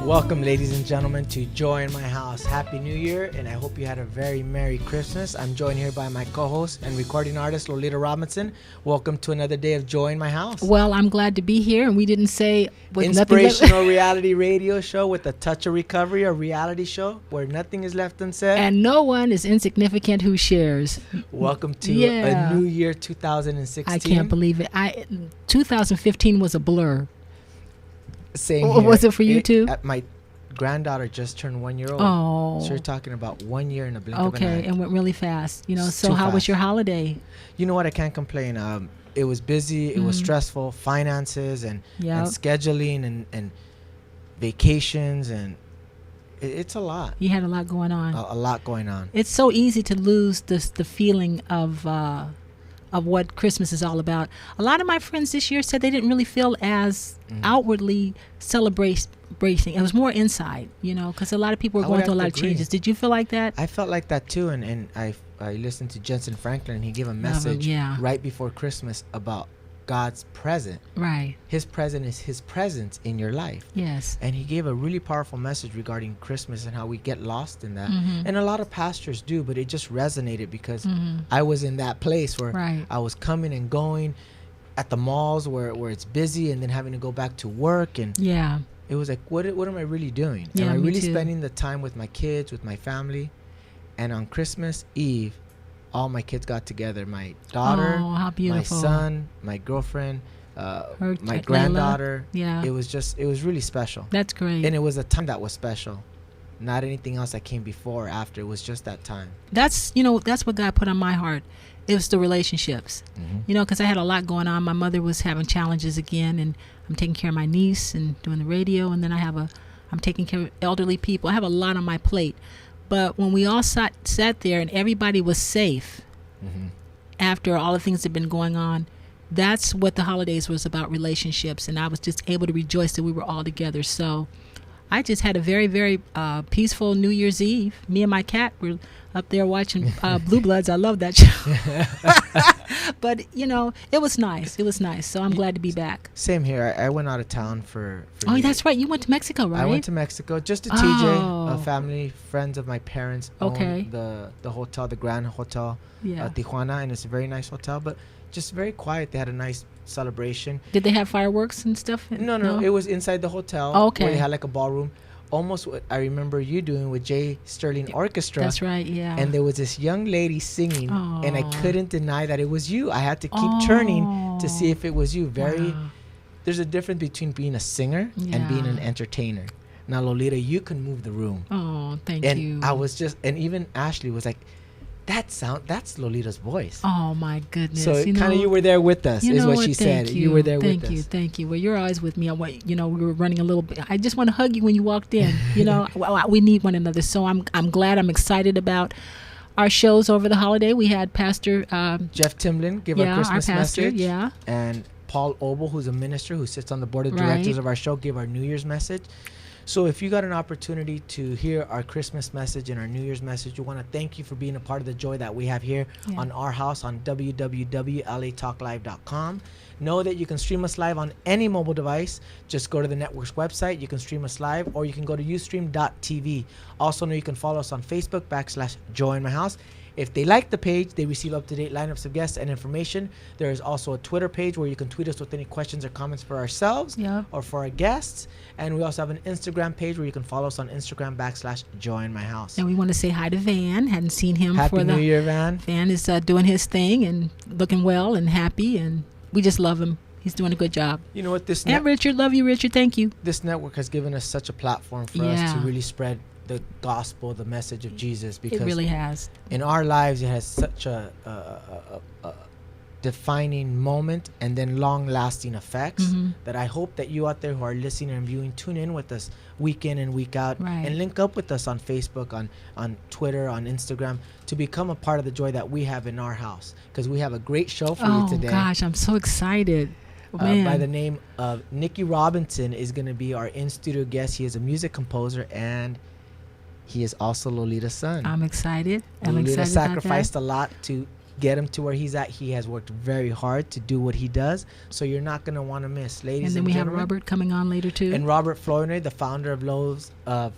Welcome, ladies and gentlemen, to Joy in My House. Happy New Year, and I hope you had a very Merry Christmas. I'm joined here by my co-host and recording artist, Lolita Robinson. Welcome to another day of Joy in My House. Well, I'm glad to be here, and we didn't say... Inspirational reality radio show with a touch of recovery, a reality show where nothing is left unsaid. And no one is insignificant who shares. Welcome to a new year, 2016. I can't believe it. 2015 was a blur. Same here. Was it for you too? My granddaughter just turned 1 year old. Oh. So you're talking about 1 year in a blink of an eye. Okay, and went really fast. It's so how was your holiday? You know what? I can't complain. It was busy. It was stressful. Finances and scheduling and vacations and it's a lot. You had a lot going on. A lot going on. It's so easy to lose the feeling of what Christmas is all about. A lot of my friends this year said they didn't really feel as outwardly celebrating. It was more inside, because a lot of people were going through a lot of changes. Did you feel like that? I felt like that too, and I listened to Jensen Franklin, and he gave a message right before Christmas about God's present. Right. His present is his presence in your life. Yes. And he gave a really powerful message regarding Christmas and how we get lost in that. And a lot of pastors do, but it just resonated because I was in that place where I was coming and going at the malls where it's busy and then having to go back to work. And it was like, what am I really doing? Yeah, am I really too. spending the time with my kids, with my family? And on Christmas Eve, all my kids got together. My daughter, my son, my girlfriend, my granddaughter. Yeah. It was really special. That's great. And it was a time that was special. Not anything else that came before or after. It was just that time. That's what God put on my heart. It was the relationships. Because I had a lot going on. My mother was having challenges again, and I'm taking care of my niece and doing the radio, and then I'm taking care of elderly people. I have a lot on my plate. But when we all sat there and everybody was safe after all the things that had been going on, that's what the holidays was about, relationships. And I was just able to rejoice that we were all together. So I just had a very, very peaceful New Year's Eve. Me and my cat were up there watching Blue Bloods. I love that show. But, it was nice. It was nice. So I'm glad to be back. Same here. I went out of town for that's right. You went to Mexico, right? I went to Mexico just to TJ, a family, friends of my parents own the hotel, the Grand Hotel, Tijuana, and it's a very nice hotel, but just very quiet. They had a nice celebration. Did they have fireworks and stuff? No. It was inside the hotel. Where they had like a ballroom. Almost what I remember you doing with Jay Sterling Orchestra. That's right, yeah. And there was this young lady singing, and I couldn't deny that it was you. I had to keep turning to see if it was you. There's a difference between being a singer and being an entertainer. Now, Lolita, you can move the room. Oh, thank you. And I was and even Ashley was like, that's Lolita's voice. Oh my goodness! So kind of you were there with us, is what she said. You were there with us. Thank you. Well, you're always with me. We were running a little bit. I just want to hug you when you walked in. We need one another. So I'm glad. I'm excited about our shows over the holiday. We had Pastor Jeff Timlin give our Christmas our pastor, message. Yeah. And Paul Obel, who's a minister who sits on the board of directors of our show, gave our New Year's message. So if you got an opportunity to hear our Christmas message and our New Year's message, we want to thank you for being a part of the joy that we have here on our house on www.latalklive.com. Know that you can stream us live on any mobile device. Just go to the network's website. You can stream us live, or you can go to ustream.tv. Also know you can follow us on Facebook /Joy in My House. If they like the page, they receive up-to-date lineups of guests and information. There is also a Twitter page where you can tweet us with any questions or comments for ourselves or for our guests. And we also have an Instagram page where you can follow us on Instagram /Joy in My House. And we want to say hi to Van. Hadn't seen him Happy New Year, Van. Van is doing his thing and looking well and happy, and we just love him. He's doing a good job. You know what? And Richard, love you, Richard. Thank you. This network has given us such a platform for us to really spread the gospel, the message of Jesus, because it really has. In our lives, it has such a defining moment and then long-lasting effects that I hope that you out there who are listening and viewing tune in with us week in and week out and link up with us on Facebook, on Twitter, on Instagram, to become a part of the joy that we have in our house, because we have a great show for you today. Oh gosh, I'm so excited. By the name of Nicky Robinson is going to be our in-studio guest. He is a music composer, and he is also Lolita's son. I'm excited. Lolita sacrificed a lot to get him to where he's at. He has worked very hard to do what he does, so you're not going to want to miss, ladies And then and we have gentlemen. Robert coming on later too. And Robert Flournoy, the founder of Loaves of,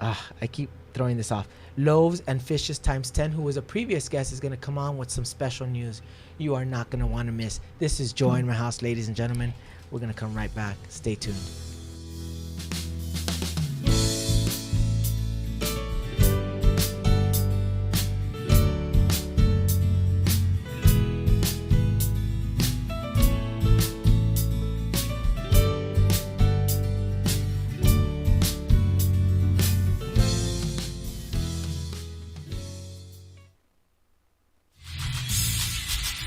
I keep throwing this off, Loaves and Fishes times 10, who was a previous guest, is going to come on with some special news you are not going to want to miss. This is Joy in My House, ladies and gentlemen. We're going to come right back. Stay tuned.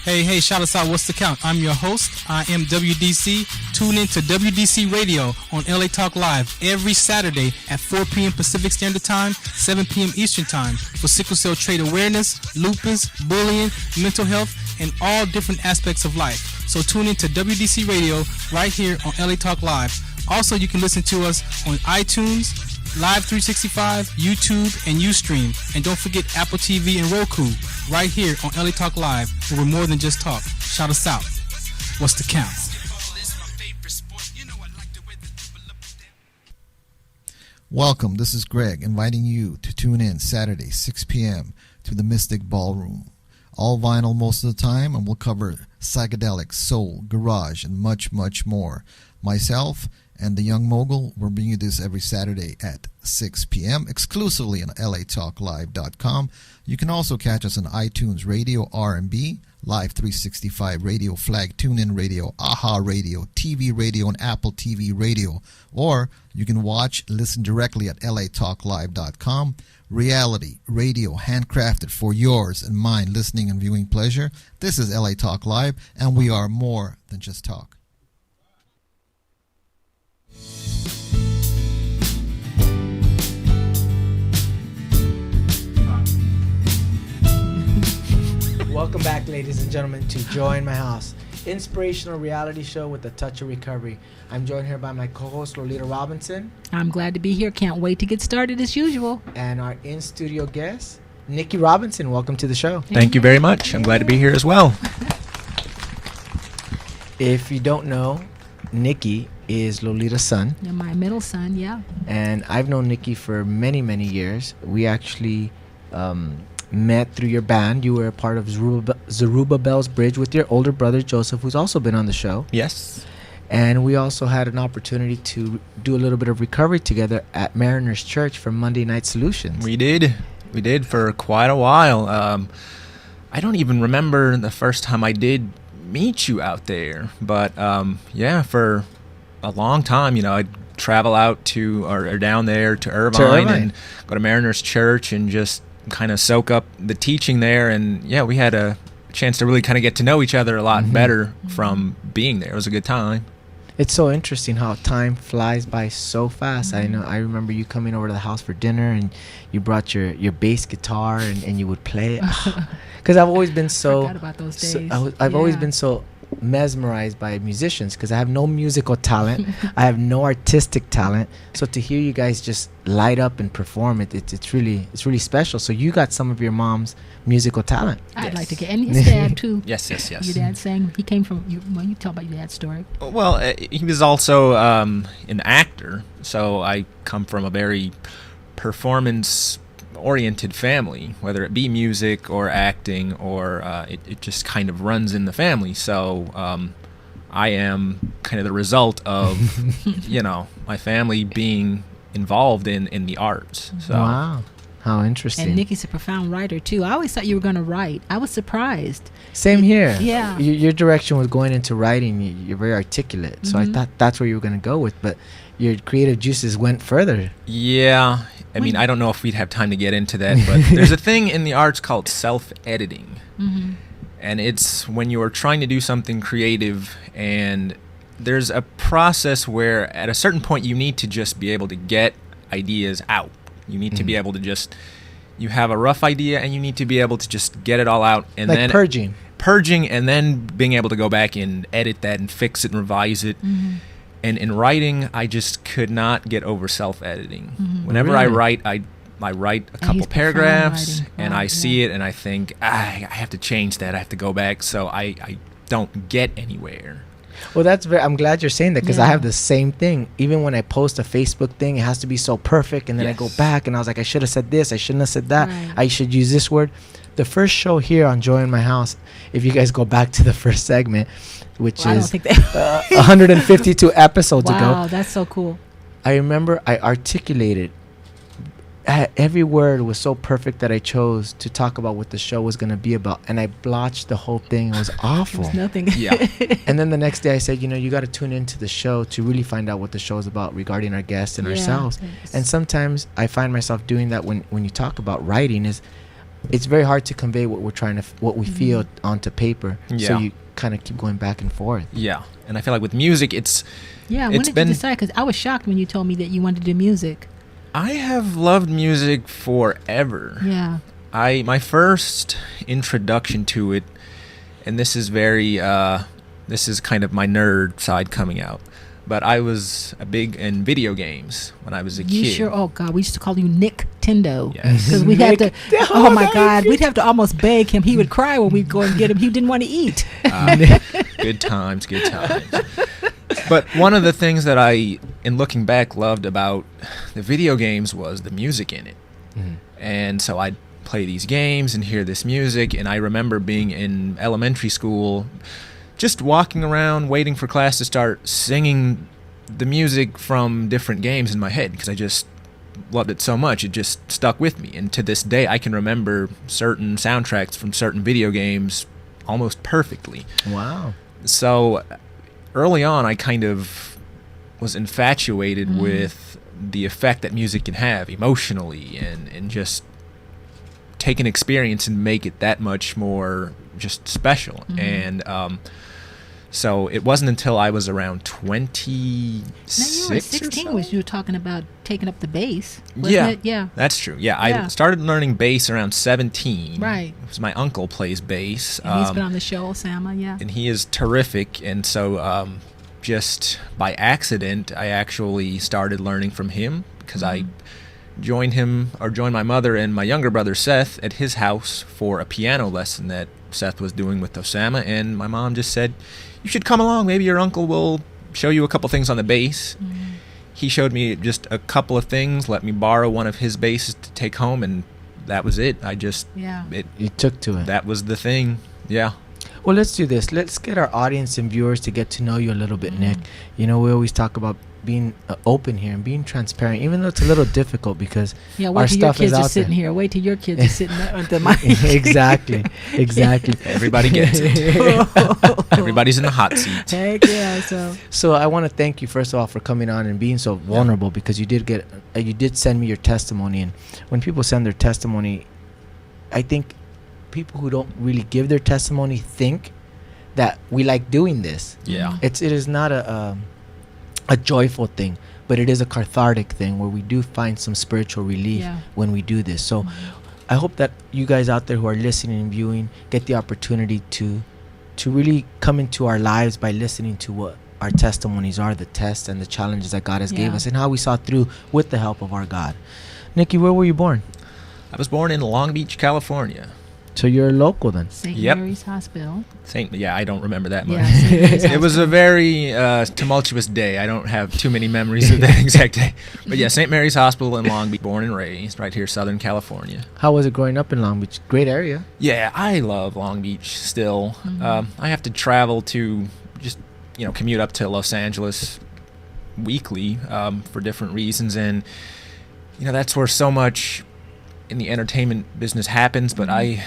Hey, shout us out. What's the count? I'm your host. I am WDC. Tune in to WDC Radio on LA Talk Live every Saturday at 4 p.m. Pacific Standard Time, 7 p.m. Eastern Time for sickle cell trait awareness, lupus, bullying, mental health, and all different aspects of life. So tune in to WDC Radio right here on LA Talk Live. Also, you can listen to us on iTunes, Live 365, YouTube, and Ustream. And don't forget Apple TV and Roku right here on LA Talk Live, where we're more than just talk. Shout us out. What's the count? Welcome, this is Greg, inviting you to tune in Saturday, 6 p.m. to the Mystic Ballroom. All vinyl most of the time, and we'll cover psychedelic, soul, garage, and much, much more. Myself and the Young Mogul will bring you this every Saturday at 6 p.m. exclusively on latalklive.com. You can also catch us on iTunes Radio, R&B, Live 365 Radio, Flag TuneIn Radio, AHA Radio, TV Radio, and Apple TV Radio. Or you can watch, listen directly at latalklive.com. Reality, radio, handcrafted for yours and mine listening and viewing pleasure. This is LA Talk Live, and we are more than just talk. Welcome back, ladies and gentlemen, to Joy in My House, inspirational reality show with a touch of recovery. I'm joined here by my co-host, Lolita Robinson. I'm glad to be here. Can't wait to get started as usual. And our in-studio guest, Nikki Robinson. Welcome to the show. Thank you very much. I'm glad to be here as well. If you don't know, Nikki is Lolita's son. And my middle son, yeah. And I've known Nikki for many, many years. We actually met through your band. You were a part of Zerubbabel's Bridge with your older brother, Joseph, who's also been on the show. Yes. And we also had an opportunity to do a little bit of recovery together at Mariners Church for Monday Night Solutions. We did for quite a while. I don't even remember the first time I did meet you out there. But, yeah, for a long time, I'd travel out to or down there to Irvine and go to Mariners Church and just kind of soak up the teaching there. And, yeah, we had a chance to really kind of get to know each other a lot better from being there. It was a good time. It's so interesting how time flies by so fast. I remember you coming over to the house for dinner, and you brought your bass guitar, and you would play it. Because I've always been Forgot about those days. I've always been so mesmerized by musicians because I have no musical talent. I have no artistic talent. So to hear you guys just light up and perform it's really special. So you got some of your mom's musical talent. I'd like to get, and his dad too. Yes. Your dad sang. He came from. You tell about your dad's story. Well, he was also an actor, so I come from a very performance-oriented family, whether it be music or acting, or it just kind of runs in the family. So I am kind of the result of, my family being involved in the arts. So. Wow. How interesting. And Nikki's a profound writer too. I always thought you were going to write. I was surprised. Same here. Yeah. Your direction was going into writing. You're very articulate. So I thought that's where you were going to go with, but your creative juices went further. Yeah. I mean, I don't know if we'd have time to get into that, but there's a thing in the arts called self-editing. Mm-hmm. And it's when you're trying to do something creative, and there's a process where at a certain point you need to just be able to get ideas out. You need to be able to you have a rough idea, and you need to be able to just get it all out. And then purging, and then being able to go back and edit that and fix it and revise it. Mm-hmm. And in writing, I just could not get over self-editing. Mm-hmm. Whenever I write, I write a And couple he's preferring paragraphs, writing. and Wow, I see it, and I think, I have to change that. I have to go back, so I don't get anywhere. Well, I'm glad you're saying that, because I Yeah. have the same thing. Even when I post a Facebook thing, it has to be so perfect, and then I go Yes. back and I was like, I should have said this, I shouldn't have said that, Right. I should use this word. The first show here on Joy in My House, if you guys go back to the first segment, which Well, I don't is think that. 152 episodes ago, Wow, that's so cool. I remember I articulated every word was so perfect that I chose to talk about what the show was going to be about, and I blotched the whole thing. It was awful. There's nothing. Yeah. And then the next day I said, you got to tune into the show to really find out what the show is about regarding our guests and Yeah. ourselves. It's- And sometimes I find myself doing that when you talk about writing. It's very hard to convey what we're trying to what we feel onto paper. So Yeah. you kind of keep going back and forth. Yeah, and I feel like with music, it's Yeah, when It's did been- you decide? Because I was shocked when you told me that you wanted to do music. I have loved music forever. Yeah. My first introduction to it, and this is this is kind of my nerd side coming out, but I was a big in video games when I was a You kid. sure? Oh God, we used to call you Nick Tendo. Yes. Because we'd have to. Nick- Oh my God, we'd have to almost beg him. He would cry when we'd go and get him. He didn't want to eat. Good times, good times. But one of the things that I, in looking back, loved about the video games was the music in it. And so I'd play these games and hear this music, and I remember being in elementary school, just walking around waiting for class to start, singing the music from different games in my head, because I just loved it so much. It just stuck with me, and to this day I can remember certain soundtracks from certain video games almost perfectly. Wow. So early on, I kind of was infatuated with the effect that music can have emotionally, and just take an experience and make it that much more just special. And so it wasn't until I was around 26 Now you were or 16 so. was you were talking about taking up the bass. Wasn't Yeah, it? Yeah. that's true. Yeah, Yeah. I started learning bass around 17. Right. It was my uncle plays bass. And he's been on the show, Osama. Yeah. And he is terrific. And so just by accident, I actually started learning from him, because I joined my mother and my younger brother Seth at his house for a piano lesson that Seth was doing with Osama. And my mom just said, you should come along. Maybe your uncle will show you a couple things on the bass. He showed me just a couple of things, let me borrow one of his basses to take home, and that was it. Yeah. You took to it. That was the thing. Yeah. Well, let's do this. Let's get our audience and viewers to get to know you a little bit, Nick. We always talk about being open here and being transparent, even though it's a little difficult because Yeah, our wait till your stuff is kids are out sitting there. here. Wait till your kids are sitting there at the mic. Exactly. Everybody gets it. Everybody's in the hot seat. Heck yeah. So I want to thank you first of all for coming on and being so vulnerable, because you did send me your testimony, and when people send their testimony, I think people who don't really give their testimony think that we like doing this. Yeah. It is not a joyful thing, but it is a cathartic thing where we do find some spiritual relief Yeah. when we do this. So I hope that you guys out there who are listening and viewing get the opportunity to really come into our lives by listening to what our testimonies are, the tests and the challenges that God has gave Yeah. us, and how we saw through with the help of our God. Nikki, where were you born? I was born in Long Beach, California. So you're a local then. St. Yep. Mary's Hospital. Yeah, I don't remember that much. Yeah, St. Mary's It was a Hospital. very tumultuous day. I don't have too many memories of that exact day. But yeah, St. Mary's Hospital in Long Beach, born and raised right here, Southern California. How was it growing up in Long Beach? Great area. Yeah, I love Long Beach still. I have to travel to just, commute up to Los Angeles weekly for different reasons. And, that's where so much in the entertainment business happens. But I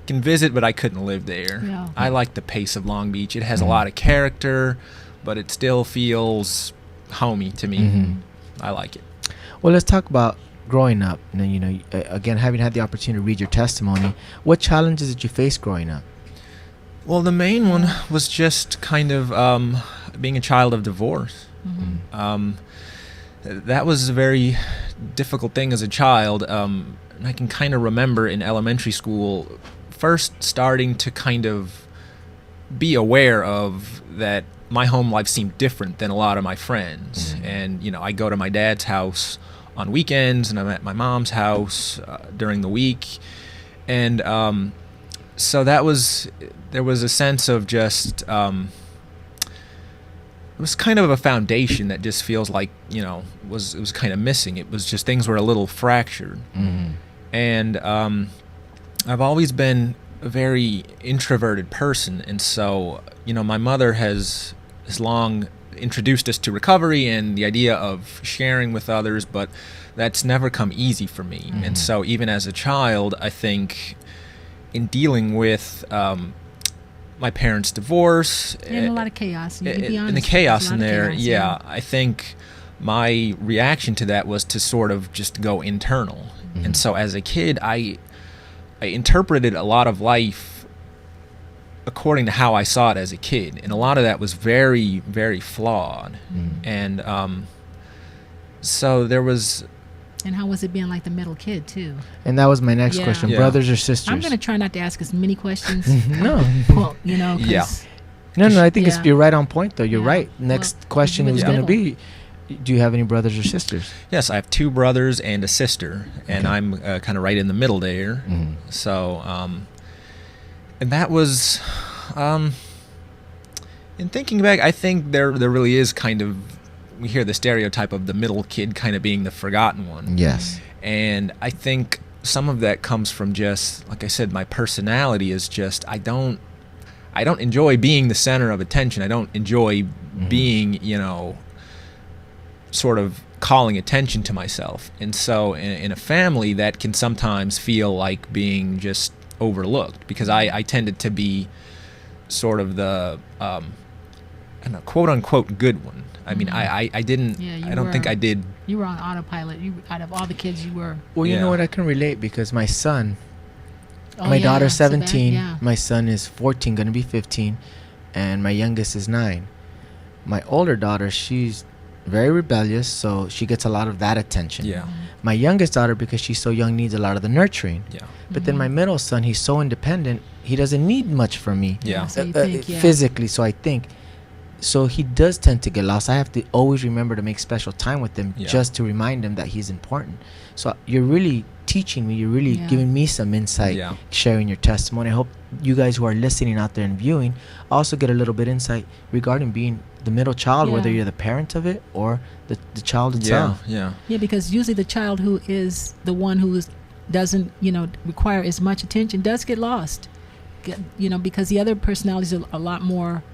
can visit, but I couldn't live there. Yeah. I like the pace of Long Beach. It has a lot of character, but it still feels homey to me. I like it. Well, let's talk about growing up. And then, again, having had the opportunity to read your testimony, what challenges did you face growing up? Well, the main one was just kind of being a child of divorce. That was a very difficult thing as a child. And I can kind of remember in elementary school first starting to kind of be aware of that my home life seemed different than a lot of my friends. And, I go to my dad's house on weekends, and I'm at my mom's house during the week. And so there was a sense of just, it was kind of a foundation that just feels like, it was kind of missing. It was just things were a little fractured. Mm-hmm. And I've always been a very introverted person, and so my mother has long introduced us to recovery and the idea of sharing with others, but that's never come easy for me. Mm-hmm. And so even as a child, I think in dealing with my parents' divorce and a lot of chaos, you can be honest, and the chaos in there, chaos, I think my reaction to that was to sort of just go internal. Mm-hmm. And so as a kid, I interpreted a lot of life according to how I saw it as a kid, and a lot of that was very, very flawed. Mm-hmm. And so there was. And how was it being like the middle kid too? And that was my next question. Yeah. Brothers or sisters? I'm gonna try not to ask as many questions. No. Well, 'cause Yeah. No, I think Yeah. you're right on point, though. You're Yeah. right. Next question with is the going to middle. be, do you have any brothers or sisters? Yes, I have 2 brothers and a sister, and Okay. I'm kind of right in the middle there. Mm-hmm. So, and that was, in thinking back, I think there really is kind of, we hear the stereotype of the middle kid kind of being the forgotten one. Yes. And I think some of that comes from just, like I said, my personality is just, I don't enjoy being the center of attention. I don't enjoy being, sort of calling attention to myself. And so in a family, that can sometimes feel like being just overlooked, because I tended to be sort of the quote unquote good one. I mean, I didn't. Yeah, I don't think I did. You were on autopilot. You out of all the kids, you were. Well, you Yeah. know what? I can relate because my son, Oh, my yeah, daughter's so that- 17, yeah. my son is 14, going to be 15, and my youngest is 9. My older daughter, she's very rebellious, so she gets a lot of that attention. Yeah. My youngest daughter, because she's so young, needs a lot of the nurturing. Yeah. But then my middle son, he's so independent, he doesn't need much from me. Yeah. So you think, yeah. Physically, so I think. So he does tend to get lost. I have to always remember to make special time with him, Yeah. just to remind him that he's important. So you're really teaching me, you're really Yeah. giving me some insight, Yeah. sharing your testimony. I hope you guys who are listening out there and viewing also get a little bit insight regarding being the middle child, whether Yeah. you're the parent of it or the child itself. Yeah. Yeah, because usually the child who is the one who doesn't require as much attention does get lost. Because the other personalities are a lot more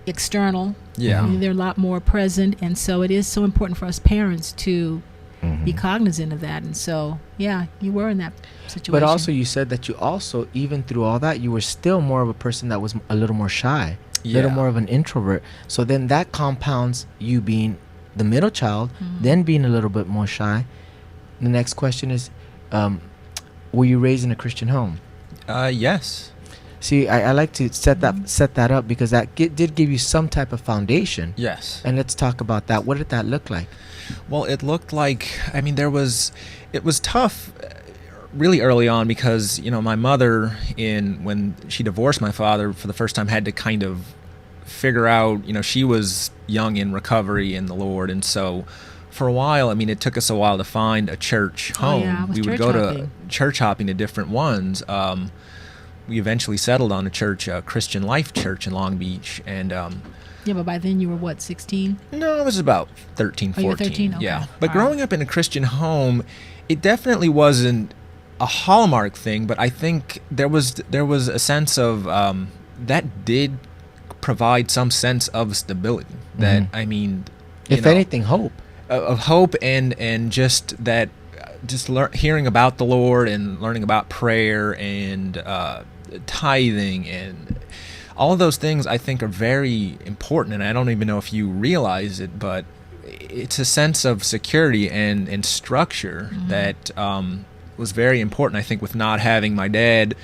external. Yeah. They're a lot more present, and so it is so important for us parents to be cognizant of that. And so, yeah, you were in that situation. But also, you said that you also, even through all that, you were still more of a person that was a little more shy, a little Yeah. more of an introvert. So then that compounds you being the middle child, then being a little bit more shy. The next question is, were you raised in a Christian home? Yes. See, I like to set that up because that did give you some type of foundation. Yes. And let's talk about that. What did that look like? Well, it looked like, it was tough really early on because, my mother, when she divorced my father for the first time, had to kind of figure out, she was young in recovery in the Lord. And so for a while, it took us a while to find a church home. Yeah, I was we would church go hopping. to church hopping to different ones. We eventually settled on a church, Christian Life Church in Long Beach. And, Yeah, but by then you were what, 16? no, I was about 13, 14. Oh, you were 13? Okay. Yeah. But All growing right. up in a Christian home, it definitely wasn't a hallmark thing, but I think there was a sense of that did provide some sense of stability. That, If anything, hope. of hope and just that, hearing about the Lord and learning about prayer and tithing and all of those things, I think, are very important. And I don't even know if you realize it, but it's a sense of security and structure that was very important, I think, with not having my dad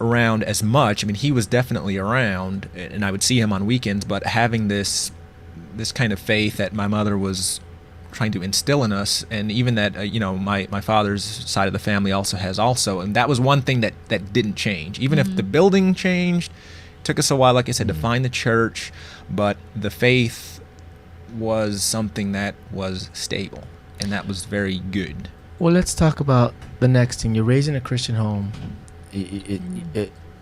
around as much. He was definitely around, and I would see him on weekends, but having this kind of faith that my mother was trying to instill in us, and even that my father's side of the family also has, and that was one thing that didn't change. Even if the building changed, it took us a while, like I said, to find the church, but the faith was something that was stable. and that was very good. Well, let's talk about the next thing. You're raised in a Christian home.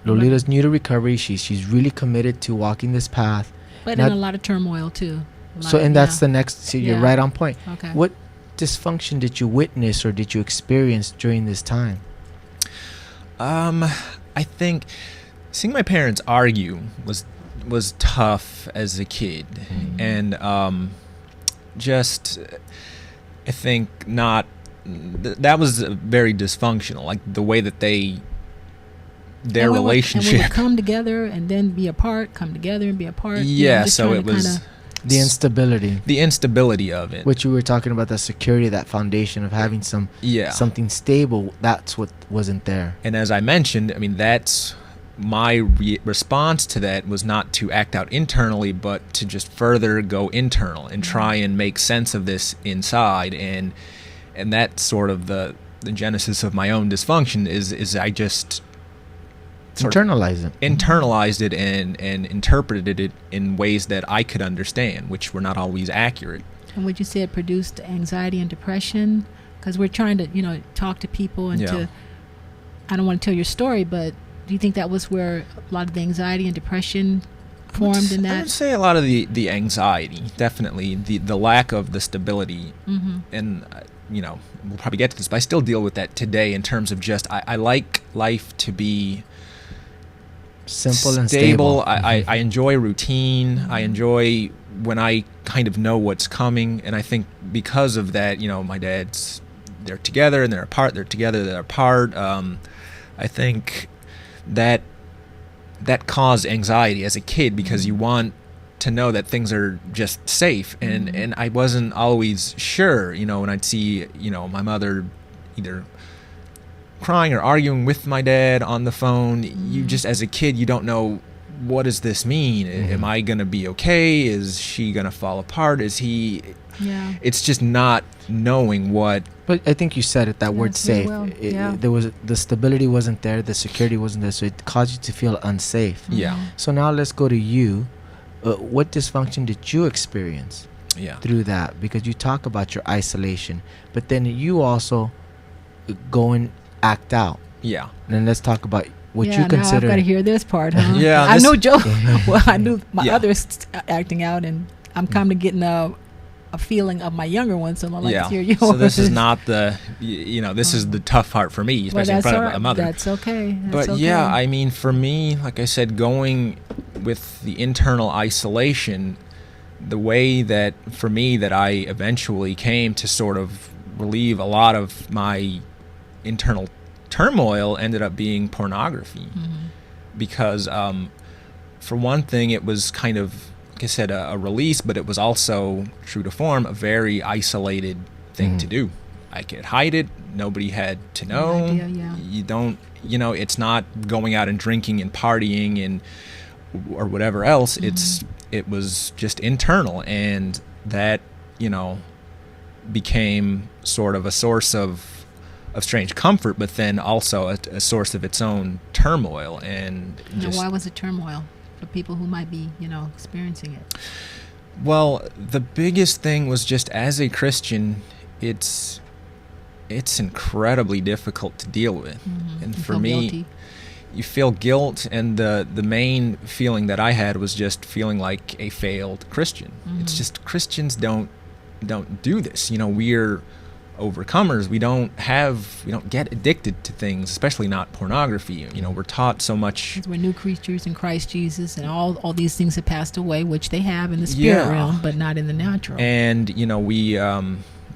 Lolita's new to recovery. She's really committed to walking this path. But in a lot of turmoil too. That's the next. So you're right on point. Okay. What dysfunction did you witness or did you experience during this time? I think seeing my parents argue was tough as a kid, and just I think not. That was very dysfunctional. Like the way that their relationship. And we would come together and then be apart. Come together and be apart. Yeah, so it was the instability. The instability of it. Which we were talking about, the security, that foundation of having something stable. That's what wasn't there. And as I mentioned, I mean, that's my response to that was not to act out internally, but to just further go internal and try and make sense of this inside. And that's sort of the genesis of my own dysfunction is I just internalized it and interpreted it in ways that I could understand, which were not always accurate. And would you say it produced anxiety and depression? Because we're trying to, talk to people and I don't want to tell your story, but do you think that was where a lot of the anxiety and depression formed in that? I would say a lot of the anxiety, definitely, the lack of the stability, and we'll probably get to this, but I still deal with that today in terms of just I like life to be simple and stable. I enjoy routine. I enjoy when I kind of know what's coming, and I think because of that, my dad's, they're together and they're apart. They're together, they're apart. I think that caused anxiety as a kid because you want to know that things are just safe, and I wasn't always sure. When I'd see my mother either crying or arguing with my dad on the phone, you just, as a kid, you don't know, what does this mean? Am I gonna be okay? Is she gonna fall apart? Is he? Yeah. It's just not knowing what. But I think you said it, that word safe. Well, There was the stability wasn't there, the security wasn't there, so it caused you to feel unsafe. Yeah. So now let's go to you. What dysfunction did you experience through that? Because you talk about your isolation, but then you also go and act out. Yeah. And then let's talk about what you consider. Now I've got to hear this part, huh? Yeah. I know Joe. Well, I knew my others acting out, and I'm kind of getting a feeling of my younger ones, so I'd like to hear yours. So this is not the, this is the tough part for me, especially in front of a mother. That's okay. But I mean, for me, like I said, going with the internal isolation, the way that, for me, that I eventually came to sort of relieve a lot of my internal turmoil ended up being pornography. Because, for one thing, it was kind of, like I said, a release, but it was also, true to form, a very isolated thing to do. I could hide it. Nobody had to know. No idea, You don't, it's not going out and drinking and partying or whatever else. It was just internal, and that, became sort of a source of strange comfort, but then also a source of its own turmoil. And why was it turmoil for people who might be, experiencing it? Well, the biggest thing was just, as a Christian, it's incredibly difficult to deal with. And for me, guilty. You feel guilt, and the main feeling that I had was just feeling like a failed Christian. It's just, Christians don't do this. We're overcomers. We don't get addicted to things, especially not pornography. We're taught so much. We're new creatures in Christ Jesus, and all these things have passed away, which they have in the spirit realm, but not in the natural. And we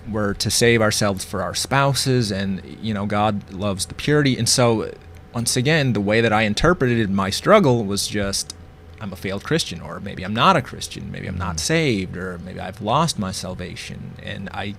were to save ourselves for our spouses, and God loves the purity. And so, once again, the way that I interpreted my struggle was just, I'm a failed Christian, or maybe I'm not a Christian, maybe I'm not saved, or maybe I've lost my salvation, and I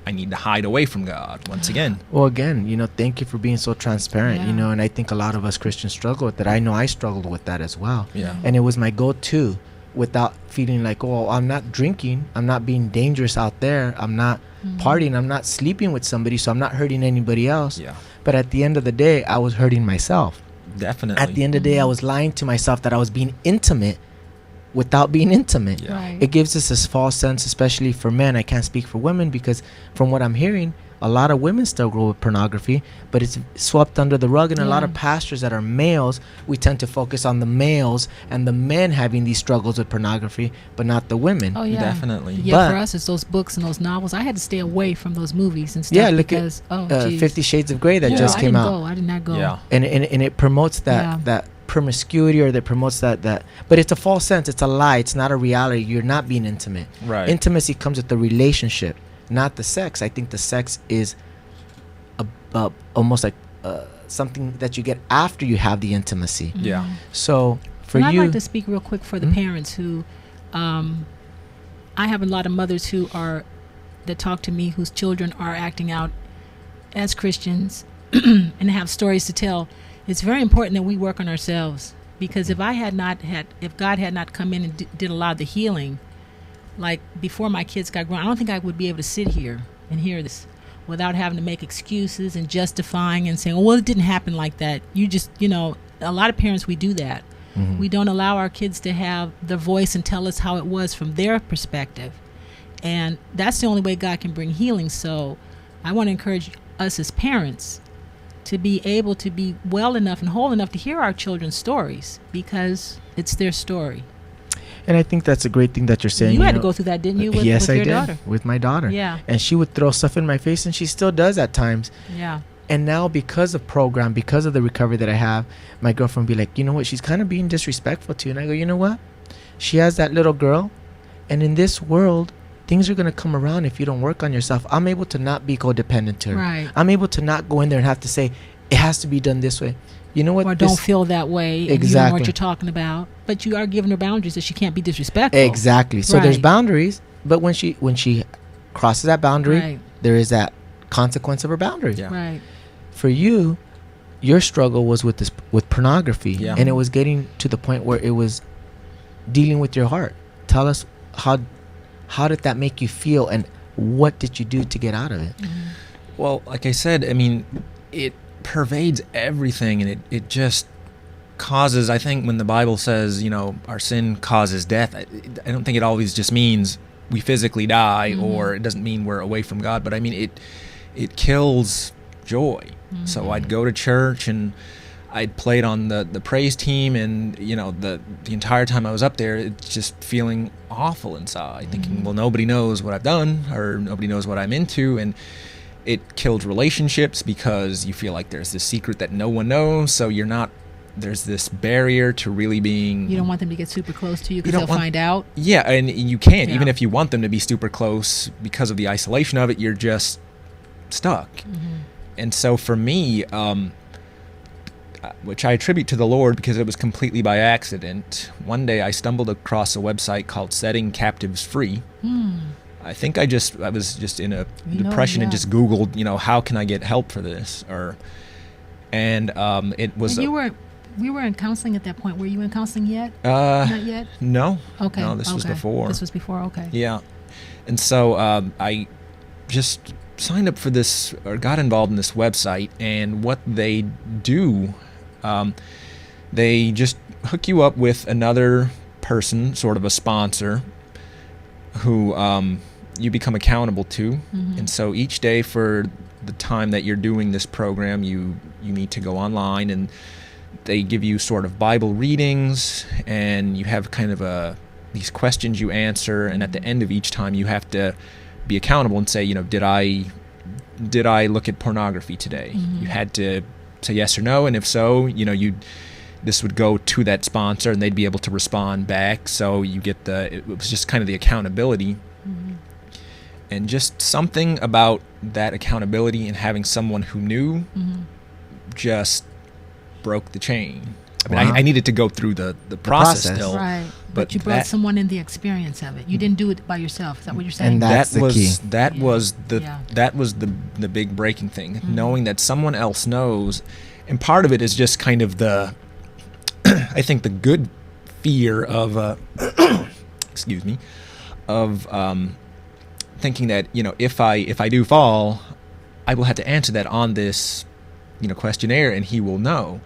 need to hide away from God once again. Well, again, thank you for being so transparent, and I think a lot of us Christians struggle with that. I know I struggled with that as well. Yeah. And it was my go-to, without feeling like, oh, I'm not drinking, I'm not being dangerous out there, I'm not partying, I'm not sleeping with somebody, so I'm not hurting anybody else. Yeah. But at the end of the day, I was hurting myself. Definitely. At the end of the day, I was lying to myself that I was being intimate without being intimate. Yeah. Right. It gives us this false sense, especially for men. I can't speak for women because from what I'm hearing, a lot of women struggle with pornography, but it's swept under the rug. And a lot Yeah. of pastors that are males, we tend to focus on the males and the men having these struggles with pornography, but not the women. Oh yeah, Definitely. Yeah, But- for us, it's those books and those novels. I had to stay away from those movies and stuff. Yeah, look because, at geez. 50 Shades of Grey that Yeah, just I came didn't out. Go. I did not go. Yeah. And it promotes that Yeah. that promiscuity, or that promotes that but it's a false sense. It's a lie. It's not a reality. You're not being intimate. Right. Intimacy comes with the relationship, not the sex. I think the sex is almost like something that you get after you have the intimacy. Yeah. So for and I'd you, like to speak real quick for the parents who, I have a lot of mothers that talk to me whose children are acting out as Christians and have stories to tell. It's very important that we work on ourselves, because if God had not come in and did a lot of the healing, like before my kids got grown, I don't think I would be able to sit here and hear this without having to make excuses and justifying and saying, oh, well, it didn't happen like that. You just, a lot of parents, we do that. Mhm. We don't allow our kids to have the voice and tell us how it was from their perspective. And that's the only way God can bring healing. So I want to encourage us as parents to be able to be well enough and whole enough to hear our children's stories, because it's their story. and I think that's a great thing that you're saying. You had to know. go through that, didn't you, with, Yes, with I your did. daughter? With my daughter. Yeah, And she would throw stuff in my face, and she still does at times. yeah. And now, because of program, because of the recovery that I have, my girlfriend will be like, you know what, she's kind of being disrespectful to you. And I go, you know what? She has that little girl. And in this world, things are going to come around if you don't work on yourself. I'm able to not be codependent to her. Right. I'm able to not go in there and have to say, it has to be done this way. You know what? Or don't feel that way. And you know Exactly. what you're talking about. But you are giving her boundaries that she can't be disrespectful. Exactly. So there's Right. boundaries. But when she crosses that boundary, Right. there is that consequence of her boundary. Yeah. Right. For you, your struggle was with pornography, Yeah. and it was getting to the point where it was dealing with your heart. Tell us how did that make you feel, and what did you do to get out of it? Well, like I said, I mean, it pervades everything, and it just causes, I think when the Bible says, our sin causes death, I don't think it always just means we physically die, or it doesn't mean we're away from God, but I mean, it kills joy. So I'd go to church, and I'd played on the praise team, and the entire time I was up there, it's just feeling awful inside, thinking, well, nobody knows what I've done, or nobody knows what I'm into, and it killed relationships because you feel like there's this secret that no one knows, so there's this barrier to really being. You don't want them to get super close to you You because don't they'll want- find out. Yeah, and you can't, Yeah. even if you want them to be super close, because of the isolation of it, you're just stuck. And so for me, which I attribute to the Lord because it was completely by accident, one day I stumbled across a website called Setting Captives Free. I think I was just in a depression and yeah. just Googled, how can I get help for this? And it was. And we were in counseling at that point. Were you in counseling yet? Uh, Not yet? no. Okay. No, this was before. This was before, okay. Yeah. And so I just signed up for this, or got involved in this website, and what they do, they just hook you up with another person, sort of a sponsor, who you become accountable to. And so each day for the time that you're doing this program, you need to go online, and they give you sort of Bible readings, and you have kind of these questions you answer, and at the end of each time you have to be accountable and say, did I look at pornography today? You had to say yes or no, and if so, this would go to that sponsor, and they'd be able to respond back. So you get it was just kind of the accountability, and just something about that accountability and having someone who knew just broke the chain. I mean, Wow. I needed to go through the process process. still. Right. but But you brought that- someone in the experience of it. You didn't do it by yourself. Is that what you're saying? And that's that the was key. that Yeah. was the Yeah. that was the big breaking thing, knowing that someone else knows. And part of it is just kind of the I think the good fear of excuse me, of thinking that if I do fall, I will have to answer that on this questionnaire, and he will know.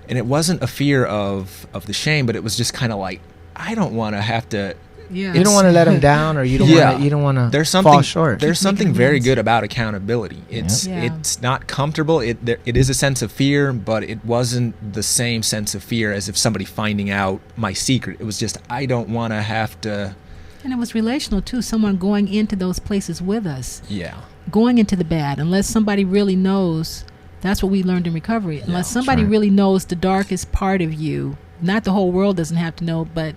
And it wasn't a fear of the shame, but it was just kind of like, I don't want to have to. Yeah. You don't want to let them down, or you don't want to fall short. There's something very good about accountability. It's not comfortable. It is a sense of fear, but it wasn't the same sense of fear as if somebody finding out my secret. It was just, I don't want to have to. And it was relational too. Someone going into those places with us. Yeah. Going into the bad, unless somebody really knows. That's what we learned in recovery. Unless somebody really knows the darkest part of you, not the whole world doesn't have to know, but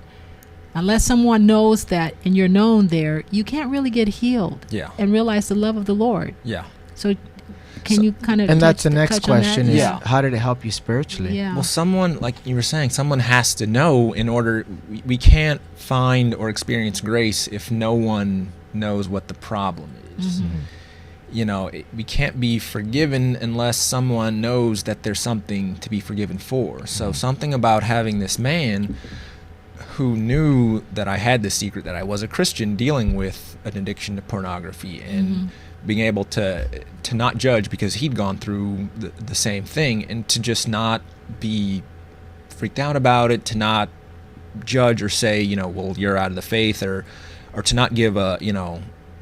unless someone knows that and you're known there, you can't really get healed and realize the love of the Lord. Yeah. So can you kind of... And that's the next question is, Yeah. how did it help you spiritually? Yeah. Well, someone, like you were saying, someone has to know in order... We can't find or experience grace if no one knows what the problem is. Mm-hmm. You know, we can't be forgiven unless someone knows that there's something to be forgiven for. So something about having this man who knew that I had this secret, that I was a Christian dealing with an addiction to pornography, and being able to not judge because he'd gone through the same thing, and to just not be freaked out about it, to not judge or say, you know, well, you're out of the faith, or to not give a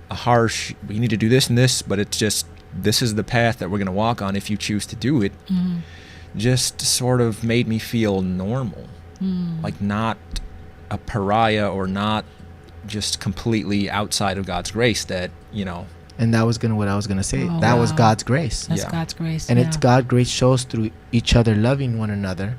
harsh, you need to do this and this, but it's just, this is the path that we're going to walk on if you choose to do it. Just sort of made me feel normal, like not a pariah, or not just completely outside of God's grace, that, you know. And that was what I was gonna say. Oh, that was wow. God's grace. That's God's grace. And it's God's grace shows through each other loving one another,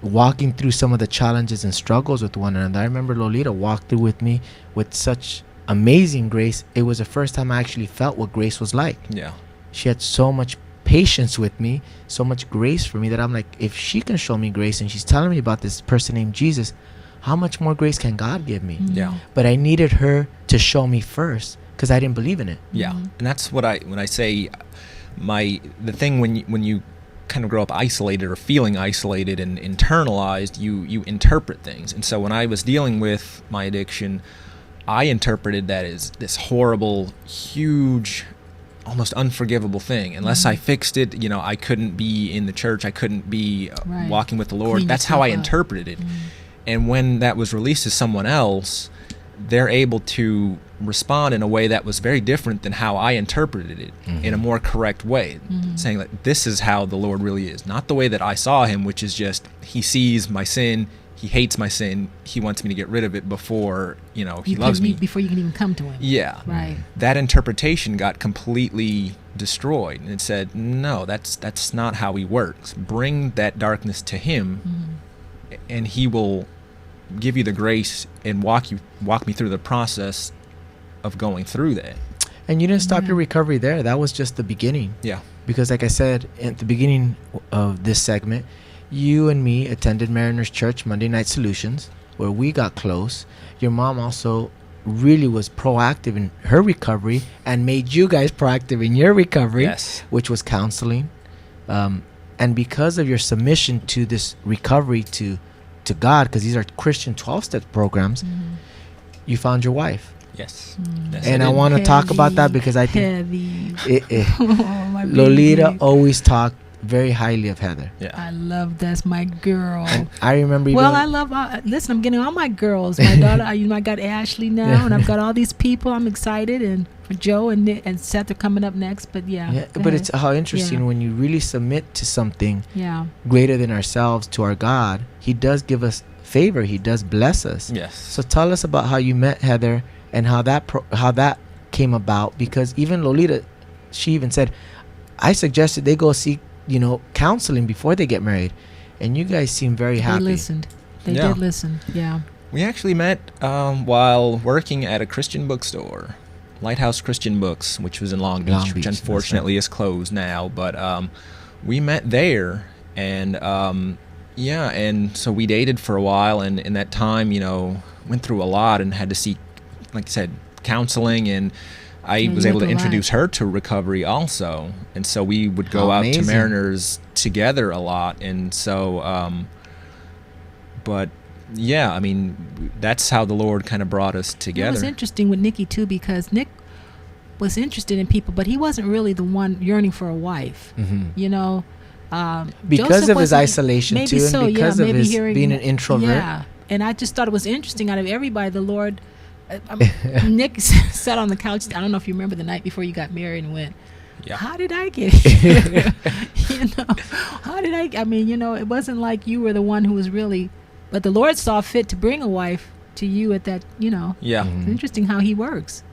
walking through some of the challenges and struggles with one another. I remember Lolita walked through with me with such amazing grace. It was the first time I actually felt what grace was like. Yeah. She had so much patience with me, so much grace for me, that I'm like, if she can show me grace and she's telling me about this person named Jesus, how much more grace can God give me? Yeah. But I needed her to show me first, because I didn't believe in it. Yeah. And that's what when I say the thing when you kind of grow up isolated, or feeling isolated and internalized, you interpret things. And so when I was dealing with my addiction, I interpreted that as this horrible, huge, almost unforgivable thing. Unless I fixed it, you know, I couldn't be in the church, I couldn't be walking with the Lord. Clean That's how I yourself up. interpreted it. And when that was released to someone else, they're able to respond in a way that was very different than how I interpreted it, in a more correct way, saying that this is how the Lord really is, not the way that I saw him, which is just, he sees my sin, he hates my sin, he wants me to get rid of it before, you know, he loves me. Before you can even come to him. Yeah. Right. That interpretation got completely destroyed, and it said, no, that's not how he works. Bring that darkness to him, and he will give you the grace and walk me through the process of going through that. And you didn't stop your recovery there. That was just the beginning. Yeah. Because like I said at the beginning of this segment, you and me attended Mariners Church Monday Night Solutions, where we got close. Your mom also really was proactive in her recovery and made you guys proactive in your recovery, which was counseling. And because of your submission to this recovery to God, because these are Christian 12-step programs, you found your wife. Yes. And I want to talk about that because I think my Lolita baby. always talked very highly of Heather. Yeah. I love that's my girl. And I remember Well, I love listen, I'm getting all my girls. My daughter, I got Ashley now, and I've got all these people. I'm excited, and for Joe and Nick and Seth are coming up next. But but it's how interesting when you really submit to something greater than ourselves, to our God. He does give us favor. He does bless us. Yes. So tell us about how you met Heather and how that came about. Because even Lolita, she even said, I suggested they go seek, counseling before they get married. And you guys seem very happy. They listened. They did listen. Yeah. We actually met while working at a Christian bookstore, Lighthouse Christian Books, which was in Long Beach, which unfortunately is closed now. But we met there, and and so we dated for a while, and in that time, went through a lot and had to seek, like I said, counseling, and I was able to introduce her to recovery also. And so we would go out to Mariners together a lot. And so, but yeah, I mean, that's how the Lord kind of brought us together. It was interesting with Nikki too, because Nick was interested in people, but he wasn't really the one yearning for a wife, because Joseph of his isolation too, so, and because of his being an introvert. Yeah. And I just thought it was interesting. Out of everybody, the Lord, Nick sat on the couch. I don't know if you remember the night before you got married and went, how did I get here? How did I mean, it wasn't like you were the one who was really, but the Lord saw fit to bring a wife to you at that, Yeah. It's interesting how he works.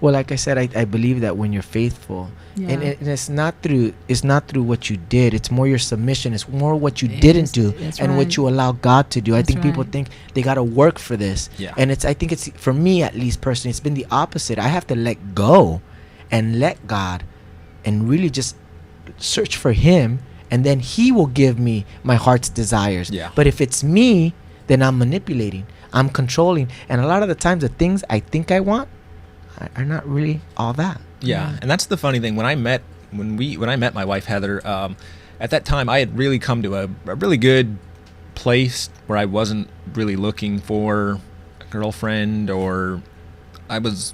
Well, like I said, I believe that when you're faithful, and it's not through what you did. It's more your submission. It's more what you didn't do and what you allow God to do. I think people think they got to work for this. Yeah. And I think it's, for me at least personally, it's been the opposite. I have to let go and let God and really just search for him, and then he will give me my heart's desires. Yeah. But if it's me, then I'm manipulating. I'm controlling. And a lot of the times the things I think I want are not really all that. Yeah, and that's the funny thing. When I met my wife Heather, at that time I had really come to a really good place where I wasn't really looking for a girlfriend, or I was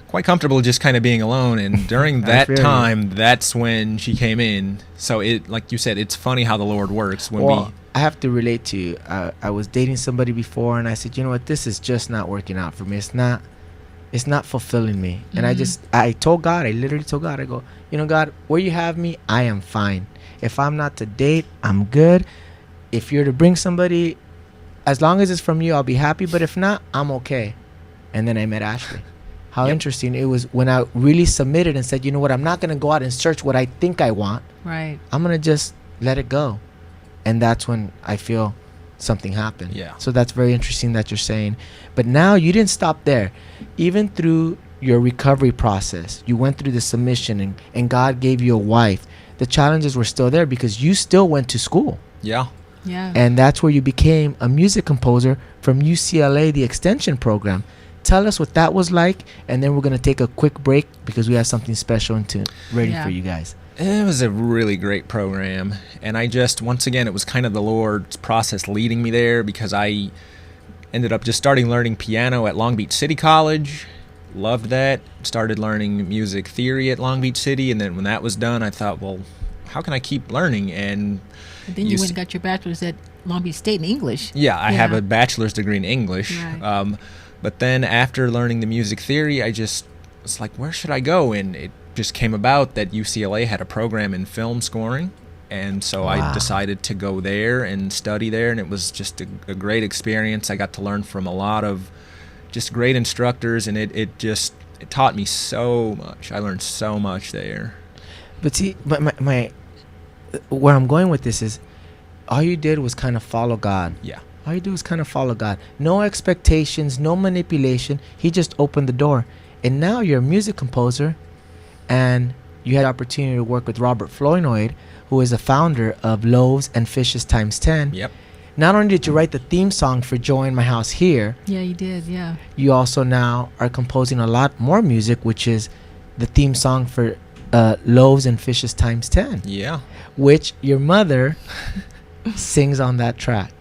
quite comfortable just kind of being alone. And during that time, that's when she came in. So it, like you said, it's funny how the Lord works. I have to relate to you. I was dating somebody before, and I said, you know what, this is just not working out for me. It's not fulfilling me. And I told God, I literally told God, I go, God, where you have me, I am fine. If I'm not to date, I'm good. If you're to bring somebody, as long as it's from you, I'll be happy. But if not, I'm okay. And then I met Ashley. How interesting it was when I really submitted and said, you know what, I'm not going to go out and search what I think I want. Right. I'm going to just let it go. And that's when I feel something happened. Yeah. So that's very interesting that you're saying. But now you didn't stop there. Even through your recovery process, you went through the submission, and God gave you a wife. The challenges were still there because you still went to school. Yeah. Yeah. And that's where you became a music composer from UCLA, the extension program. Tell us what that was like, and then we're going to take a quick break because we have something special ready for you guys. It was a really great program, and once again, it was kind of the Lord's process leading me there, because I ended up just starting learning piano at Long Beach City College. Loved that. Started learning music theory at Long Beach City, and then when that was done, I thought, well, how can I keep learning? And then you went and got your bachelor's at Long Beach State in English. Yeah, I have a bachelor's degree in English. Right. But then after learning the music theory, I just was like, where should I go? And it just came about that UCLA had a program in film scoring. And so I decided to go there and study there. And it was just a great experience. I got to learn from a lot of just great instructors. And it taught me so much. I learned so much there. But see, where I'm going with this is, all you did was kind of follow God. Yeah. All you do is kind of follow God. No expectations, no manipulation. He just opened the door. And now you're a music composer, and you had the opportunity to work with Robert Flournoy, who is a founder of Loaves and Fishes Times 10. Yep. Not only did you write the theme song for Joy in My House here. Yeah, you did, yeah. You also now are composing a lot more music, which is the theme song for Loaves and Fishes Times 10. Yeah. Which your mother sings on that track.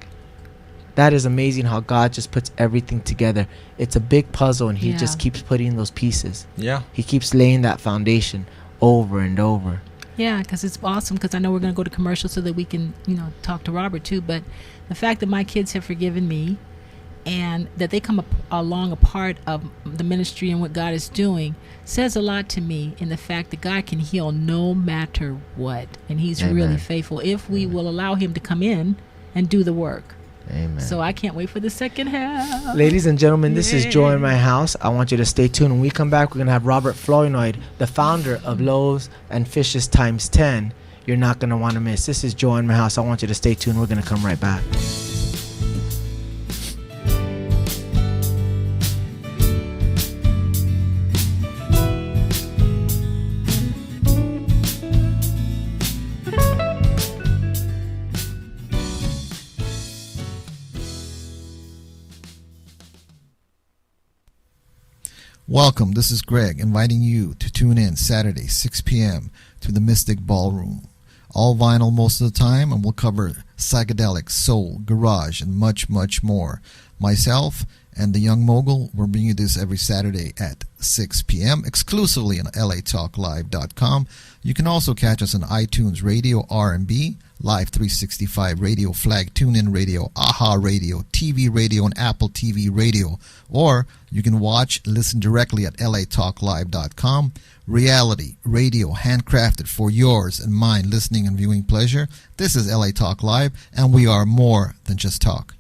That is amazing how God just puts everything together. It's a big puzzle, and he just keeps putting those pieces. Yeah. He keeps laying that foundation over and over. Yeah, because it's awesome, because I know we're going to go to commercial so that we can, talk to Robert too. But the fact that my kids have forgiven me, and that they come along a part of the ministry and what God is doing, says a lot to me, in the fact that God can heal no matter what. And he's really faithful if we will allow him to come in and do the work. Amen. So I can't wait for the second half. Ladies and gentlemen, this is Joy in My House. I want you to stay tuned. When we come back, we're going to have Robert Flournoy, the founder of Loaves and Fishes Times 10. You're not going to want to miss. This is Joy in My House. I want you to stay tuned. We're going to come right back. Welcome, this is Greg, inviting you to tune in Saturday, 6 p.m. to the Mystic Ballroom. All vinyl most of the time, and we'll cover psychedelic, soul, garage, and much, much more. Myself and the Young Mogul will bring you this every Saturday at 6 p.m. exclusively on LATalkLive.com. You can also catch us on iTunes Radio R&B, Live 365 Radio, Flag, TuneIn Radio, AHA Radio, TV Radio, and Apple TV Radio. Or you can watch and listen directly at latalklive.com. Reality radio, handcrafted for yours and mine listening and viewing pleasure. This is LA Talk Live, and we are more than just talk.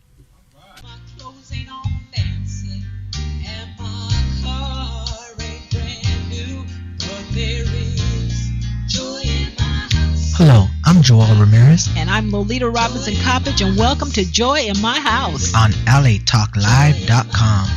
Hello, I'm Joel Ramirez And I'm Lolita Robinson Coppage, and welcome to Joy in My House on LATalkLive.com.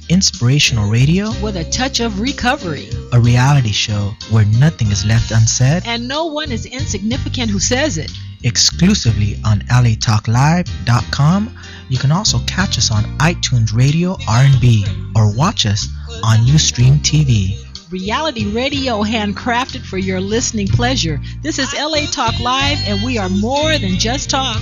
Inspirational radio with a touch of recovery. a reality show where nothing is left unsaid, And no one is insignificant who says it. exclusively on LATalkLive.com. You can also catch us on iTunes Radio R&B or watch us on Ustream TV. Reality radio handcrafted for your listening pleasure. This is LA Talk Live, and we are more than just talk.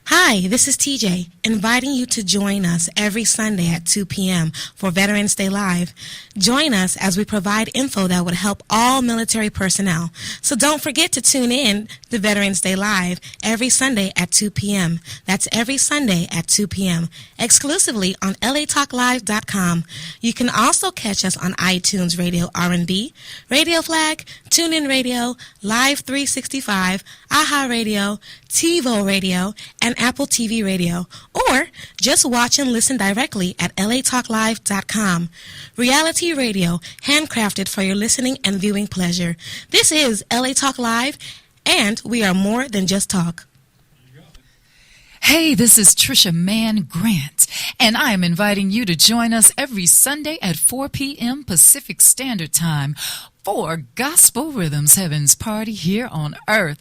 Hi, this is TJ, inviting you to join us every Sunday at 2 p.m. for Veterans Day Live. Join us as we provide info that would help all military personnel. So don't forget to tune in to Veterans Day Live every Sunday at 2 p.m. That's every Sunday at 2 p.m. exclusively on latalklive.com. You can also catch us on iTunes Radio R&B, Radio Flag, TuneIn Radio, Live 365, AHA Radio, TiVo Radio, and Apple TV Radio, or just watch and listen directly at latalklive.com. Reality radio, handcrafted for your listening and viewing pleasure. This is LA Talk Live, and we are more than just talk. Hey, this is Trisha Mann Grant, and I am inviting you to join us every Sunday at 4 p.m. Pacific Standard Time for Gospel Rhythms Heaven's Party here on Earth.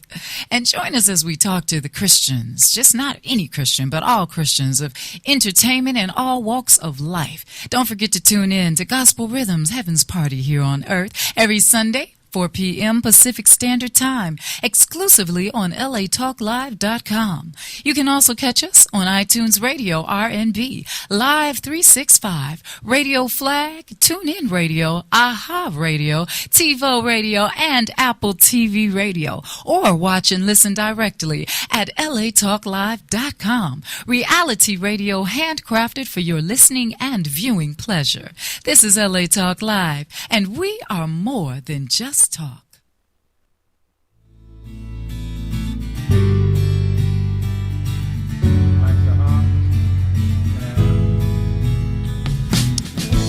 And join us as we talk to the Christians, just not any Christian, but all Christians of entertainment and all walks of life. Don't forget to tune in to Gospel Rhythms Heaven's Party here on Earth every Sunday, 4 p.m. Pacific Standard Time, exclusively on latalklive.com. You can also catch us on iTunes Radio R&B, Live 365, Radio Flag, TuneIn Radio, AHA Radio, TiVo Radio, and Apple TV Radio. Or watch and listen directly at latalklive.com. Reality radio handcrafted for your listening and viewing pleasure. This is LA Talk Live, and we are more than just talk.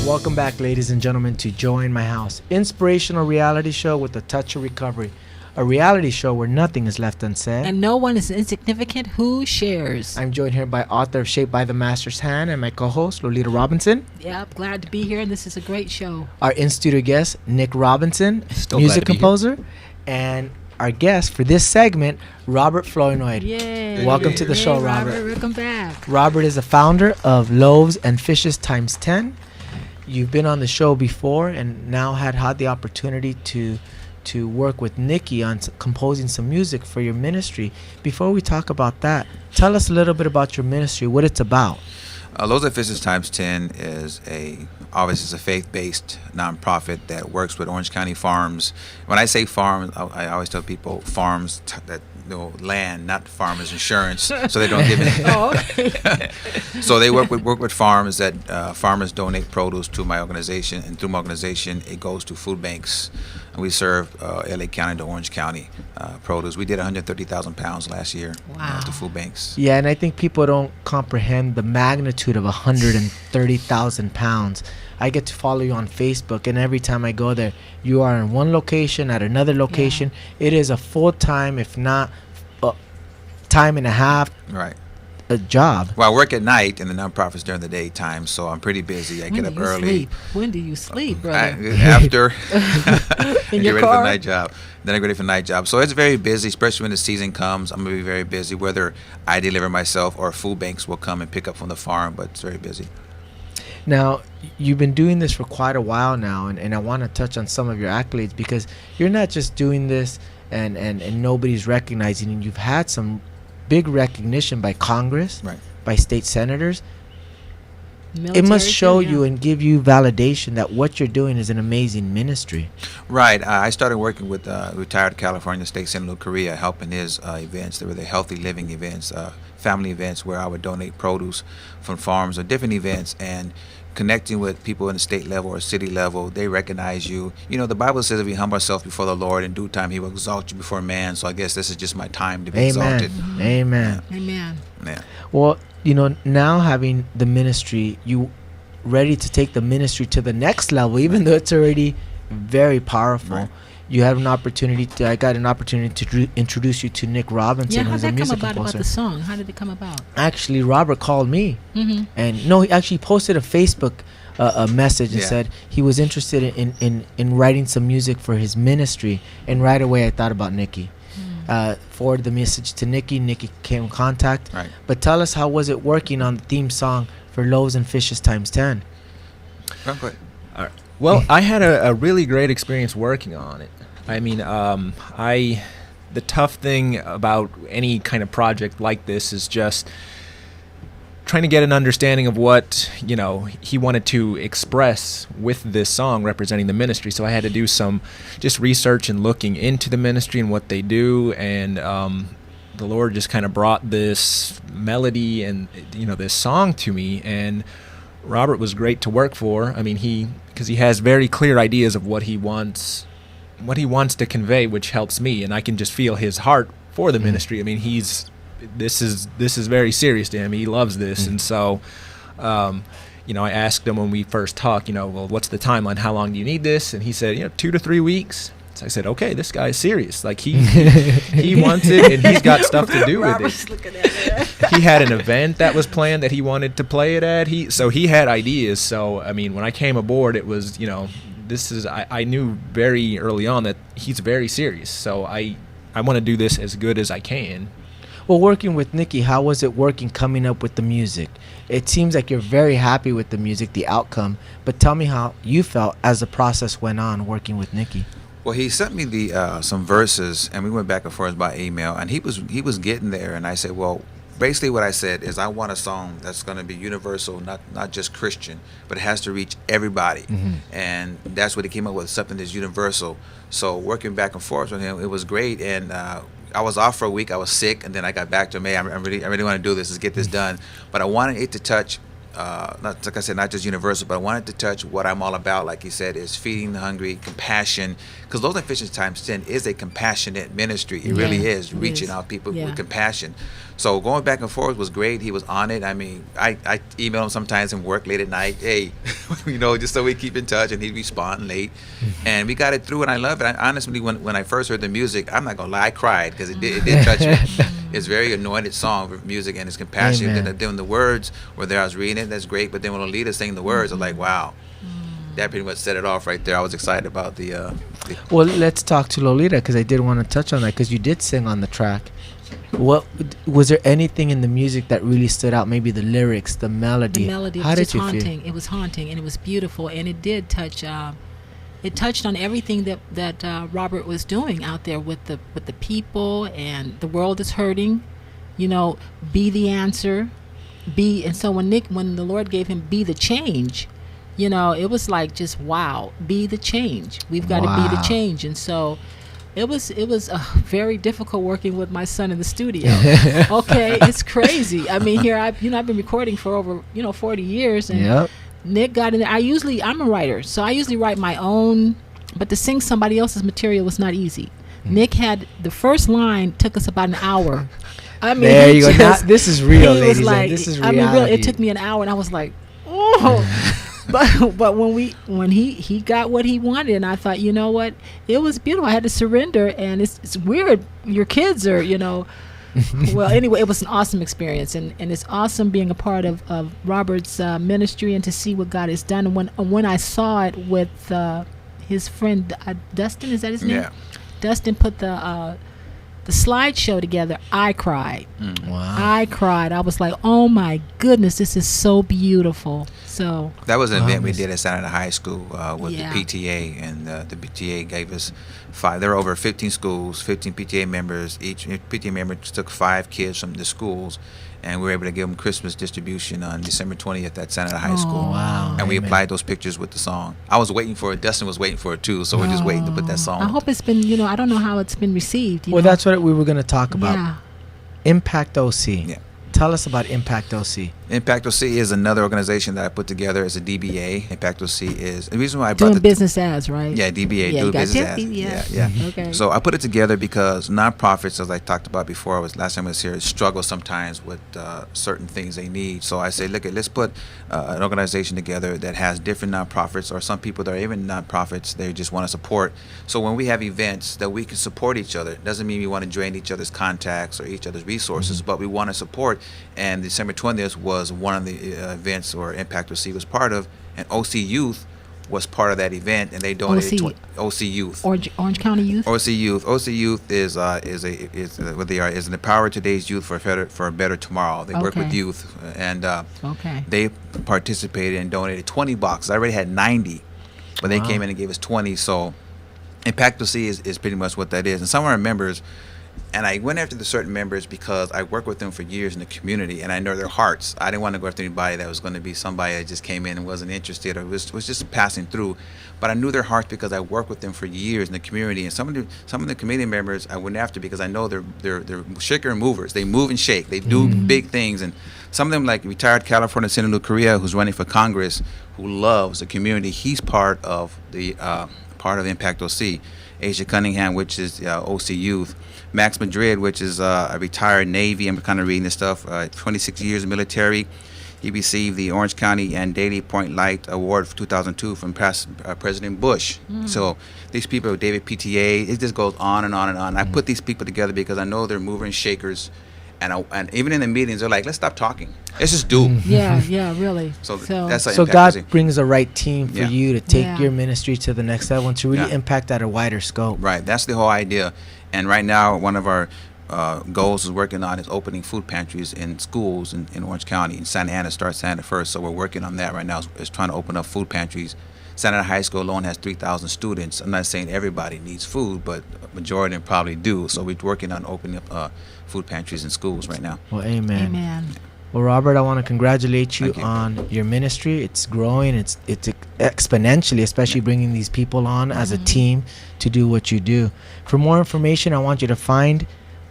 Welcome back, ladies and gentlemen, to Joy in My House, inspirational reality show with a touch of recovery. A reality show where nothing is left unsaid. And no one is insignificant who shares. I'm joined here by author of Shaped by the Master's Hand and my co-host, Lolita Robinson. Yep, glad to be here, and this is a great show. Our in-studio guest, Nick Robinson, Still music glad to be composer. And our guest for this segment, Robert Flournoy. Yay. Welcome to the show, Yay, Robert. Welcome back. Robert is the founder of Loaves and Fishes Times 10. You've been on the show before and now had the opportunity to work with Nikki on composing some music for your ministry. Before we talk about that, tell us a little bit about your ministry, what it's about. Loaves and Fishes Times 10 is obviously a faith-based nonprofit that works with Orange County farms. When I say farms, I always tell people farms that land, not farmers insurance, so they don't give it. So they work with farms that farmers donate produce to my organization, and through my organization, it goes to food banks. And we serve LA County to Orange County produce. We did 130,000 pounds last year to food banks. Yeah, and I think people don't comprehend the magnitude of 130,000 pounds. I get to follow you on Facebook, and every time I go there, you are in one location, at another location. Yeah. It is a full-time, if not time and a half, right, a job. Well, I work at night in the nonprofits during the daytime, so I'm pretty busy. I get up early. When do you sleep, brother? After in get your ready car? for the night job. Then I get ready for the night job. So it's very busy, especially when the season comes. I'm going to be very busy, whether I deliver myself or food banks will come and pick up from the farm, but it's very busy. Now, you've been doing this for quite a while now, and I want to touch on some of your accolades, because you're not just doing this and nobody's recognizing you. You've had some big recognition by Congress, right, by state senators. it must show too, yeah. you and give you validation that what you're doing is an amazing ministry. Right. I started working with retired California State Senator Korea, helping his events. They were the healthy living events, family events, where I would donate produce from farms or different events, and connecting with people in the state level or city level. They recognize you. You know, the Bible says if we humble ourselves before the Lord, in due time he will exalt you before man. So I guess this is just my time to be exalted. Amen. Amen. Yeah. Well, you know, now having the ministry, you ready to take the ministry to the next level, even though it's already very powerful. Right. You have an opportunity to, I got an opportunity to introduce you to Nick Robinson, Yeah, how who's did a that come music about composer. the song? How did it come about? Actually, Robert called me, Mm-hmm. and no, he actually posted a Facebook a message and Yeah. said he was interested in writing some music for his ministry, and right away I thought about Nikki. Forwarded the message to Nikki. Nikki came in contact. Right. But tell us, how was it working on the theme song for Loaves and Fishes times 10? Real quick. Well, I had a really great experience working on it. I mean, the tough thing about any kind of project like this is just trying to get an understanding of what, you know, he wanted to express with this song representing the ministry. So I had to do some just research and looking into the ministry and what they do, and the Lord just kind of brought this melody and, you know, this song to me. And Robert was great to work for. I mean, because he has very clear ideas of what he wants to convey, which helps me, and I can just feel his heart for the ministry. I mean, this is very serious to him. He loves this. And so you know, I asked him when we first talked, you know, well, what's the timeline? How long do you need this? And he said, you know, 2 to 3 weeks. So I said, okay, this guy is serious. Like he wants it, and he's got stuff to do with it. Looking at it. He had an event that was planned that he wanted to play it at. So he had ideas. So I mean, when I came aboard, it was, you know, I knew very early on that he's very serious. So I want to do this as good as I can. Well, working with Nikki, how was it working, coming up with the music? It seems like you're very happy with the music, the outcome. But tell me how you felt as the process went on working with Nikki. Well, he sent me the some verses, and we went back and forth by email, and he was getting there, and I said, well, basically what I said is I want a song that's going to be universal, not just Christian, but it has to reach everybody. And that's what he came up with, something that's universal. So working back and forth with him, it was great. And I was off for a week. I was sick, and then I got back to him. Hey, I really want to do this. Let's get this done. But I wanted it to touch, not, like I said, not just universal, but I wanted to touch what I'm all about. Like he said, is feeding the hungry, compassion. Because Loaves and Fishes times 10 is a compassionate ministry. It really is, reaching out people with compassion. So going back and forth was great. He was on it. I mean, I email him sometimes and work late at night. Hey, you know, just so we keep in touch, and he'd respond late. And we got it through, and I love it. Honestly, when I first heard the music, I'm not going to lie, I cried, because it did touch me. It's a very anointed song with music, and it's compassion. Then the words were there. I was reading it. That's great. But then when Lolita sang the words, I was like, wow. That pretty much set it off right there. I was excited about the Well, let's talk to Lolita, because I did want to touch on that, because you did sing on the track. What was there anything in the music that really stood out? Maybe the lyrics, the melody. The melody How was did just you haunting. feel? It was haunting, and it was beautiful, and it did touch. It touched on everything that Robert was doing out there with the people, and the world is hurting. You know, be the answer, and so when the Lord gave him be the change, you know, it was like just wow, be the change. We've got to be the change, and so. It was very difficult working with my son in the studio. Okay, it's crazy. I mean, here I've been recording for over 40 years, and Nick got in there. I'm a writer, so I usually write my own, but to sing somebody else's material was not easy. Nick had the first line took us about an hour. I mean, there you go. This is real, ladies. Like, this is reality. I mean, really, it took me an hour, and I was like, oh. But when he got what he wanted, and I thought, you know what, it was beautiful. I had to surrender, and it's weird. Your kids are, you know. Well, anyway, it was an awesome experience, and it's awesome being a part of Robert's ministry and to see what God has done. And when I saw it with his friend Dustin, is that his name? Yeah. Dustin put the the slideshow together, I cried. Wow. I cried. I was like, oh my goodness, this is so beautiful. So That was an event we did at Santa Ana High School with Yeah. the PTA, and the PTA gave us 5. There were over 15 schools, 15 PTA members. Each PTA member took 5 kids from the schools, and we were able to give them Christmas distribution on December 20th at Santa Ana High School. Wow. And we Amen. applied those pictures with the song. I was waiting for it. Dustin was waiting for it too, so we're just waiting to put that song. I hope it's been, I don't know how it's been received. Well, that's what we were going to talk about. Yeah. Impact OC. Yeah. Tell us about Impact OC. Impact OC is another organization that I put together as a DBA. Impact OC is the reason why I brought Doing the business as, right? Yeah, DBA, Yeah, do you got business tip, as. yeah. Yeah. Okay. So I put it together because nonprofits, as I talked about before, last time I was here, struggle sometimes with certain things they need. So I say, look, let's put an organization together that has different nonprofits, or some people that are even nonprofits, they just want to support. So when we have events that we can support each other, it doesn't mean we want to drain each other's contacts or each other's resources, but we want to support. And December 20th was one of the events, or Impact OC was part of, and OC Youth was part of that event, and they donated OC Youth. Orange County Youth. OC Youth. OC Youth is what they are is an empower today's youth for a better tomorrow. They work with Okay. youth, and Okay. they participated and donated 20 boxes. I already had 90, but they came in and gave us 20. So Impact OC is pretty much what that is. And some of our members. And I went after the certain members because I worked with them for years in the community, and I know their hearts. I didn't want to go after anybody that was going to be somebody that just came in and wasn't interested, or was just passing through. But I knew their hearts because I worked with them for years in the community. And some of the community members I went after because I know they're shaker and movers. They move and shake. They do big things. And some of them, like retired California Senator Correa, who's running for Congress, who loves the community. He's part of Impact OC. Asia Cunningham, which is OC Youth. Max Madrid, which is a retired Navy. I'm kind of reading this stuff. 26 years military. He received the Orange County and Daily Point Light Award for 2002 from President Bush. So these people, David PTA, it just goes on and on and on. I put these people together because I know they're movers and shakers. And even in the meetings, they're like, let's stop talking. Let's just do. Yeah, really. So that's So God brings the right team for Yeah. you to take Yeah. your ministry to the next level and to really Yeah. impact at a wider scope. Right, that's the whole idea. And right now, one of our goals is working on is opening food pantries in schools in Orange County. In Santa Ana, starts Santa Ana first, so we're working on that right now. Is trying to open up food pantries. Santa Ana High School alone has 3,000 students. I'm not saying everybody needs food, but a majority of them probably do. So we're working on opening up food pantries in schools right now. Well, amen. Amen. Well, Robert, I want to congratulate you Thank you. on your ministry. It's growing. It's exponentially, especially bringing these people on as a team to do what you do. For more information, I want you to find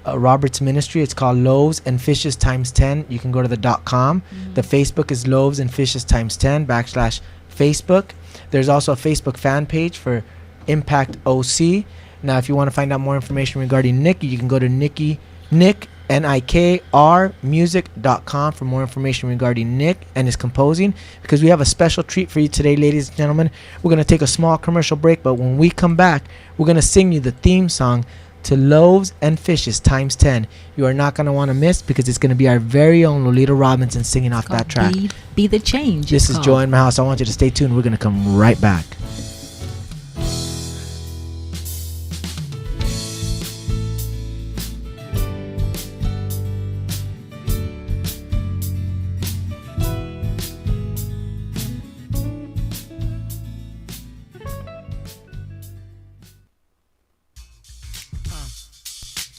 Robert's ministry. It's called Loaves and Fishes times 10. You can go to the .com. The Facebook is Loaves and Fishes times 10 /Facebook. There's also a Facebook fan page for Impact OC. Now, if you want to find out more information regarding Nick, you can go to NikrMusic.com for more information regarding Nick and his composing, because we have a special treat for you today, ladies and gentlemen. We're going to take a small commercial break, but when we come back, we're going to sing you the theme song to Loaves and Fishes times 10. You are not going to want to miss, because it's going to be our very own Lolita Robinson singing off that track. Be the change. This it's is called. Joy in My House. I want you to stay tuned. We're going to come right back.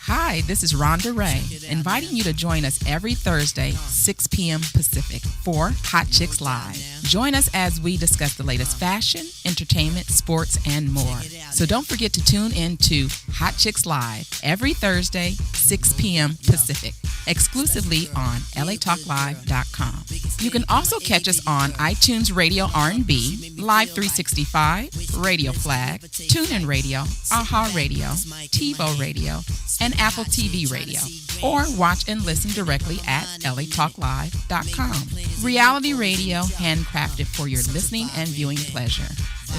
Hi, this is Rhonda Ray, inviting you to join us every Thursday, 6 p.m. Pacific, for Hot Chicks Live. Join us as we discuss the latest fashion, entertainment, sports, and more. So don't forget to tune in to Hot Chicks Live every Thursday, 6 p.m. Pacific, exclusively on latalklive.com. You can also catch us on iTunes Radio R&B, Live 365, Radio Flag, TuneIn Radio, AHA Radio, TiVo Radio, and Apple TV Radio, or watch and listen directly at latalklive.com. Reality radio handcrafted for your listening and viewing pleasure.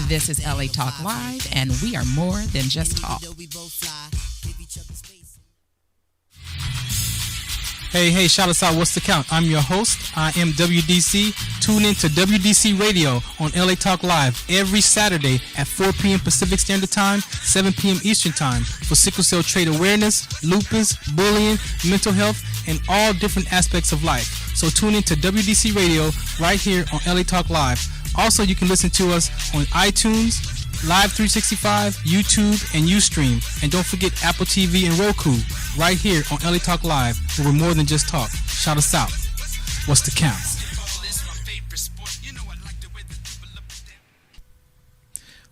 This is LA Talk Live, and we are more than just talk. Hey, shout us out. What's the count? I'm your host. I am WDC. Tune in to WDC Radio on LA Talk Live every Saturday at 4 p.m. Pacific Standard Time, 7 p.m. Eastern Time for sickle cell trait awareness, lupus, bullying, mental health, and all different aspects of life. So tune in to WDC Radio right here on LA Talk Live. Also, you can listen to us on iTunes, Live 365, YouTube, and Ustream. And don't forget Apple TV and Roku right here on LA Talk Live, where we're more than just talk. Shout us out. What's the count?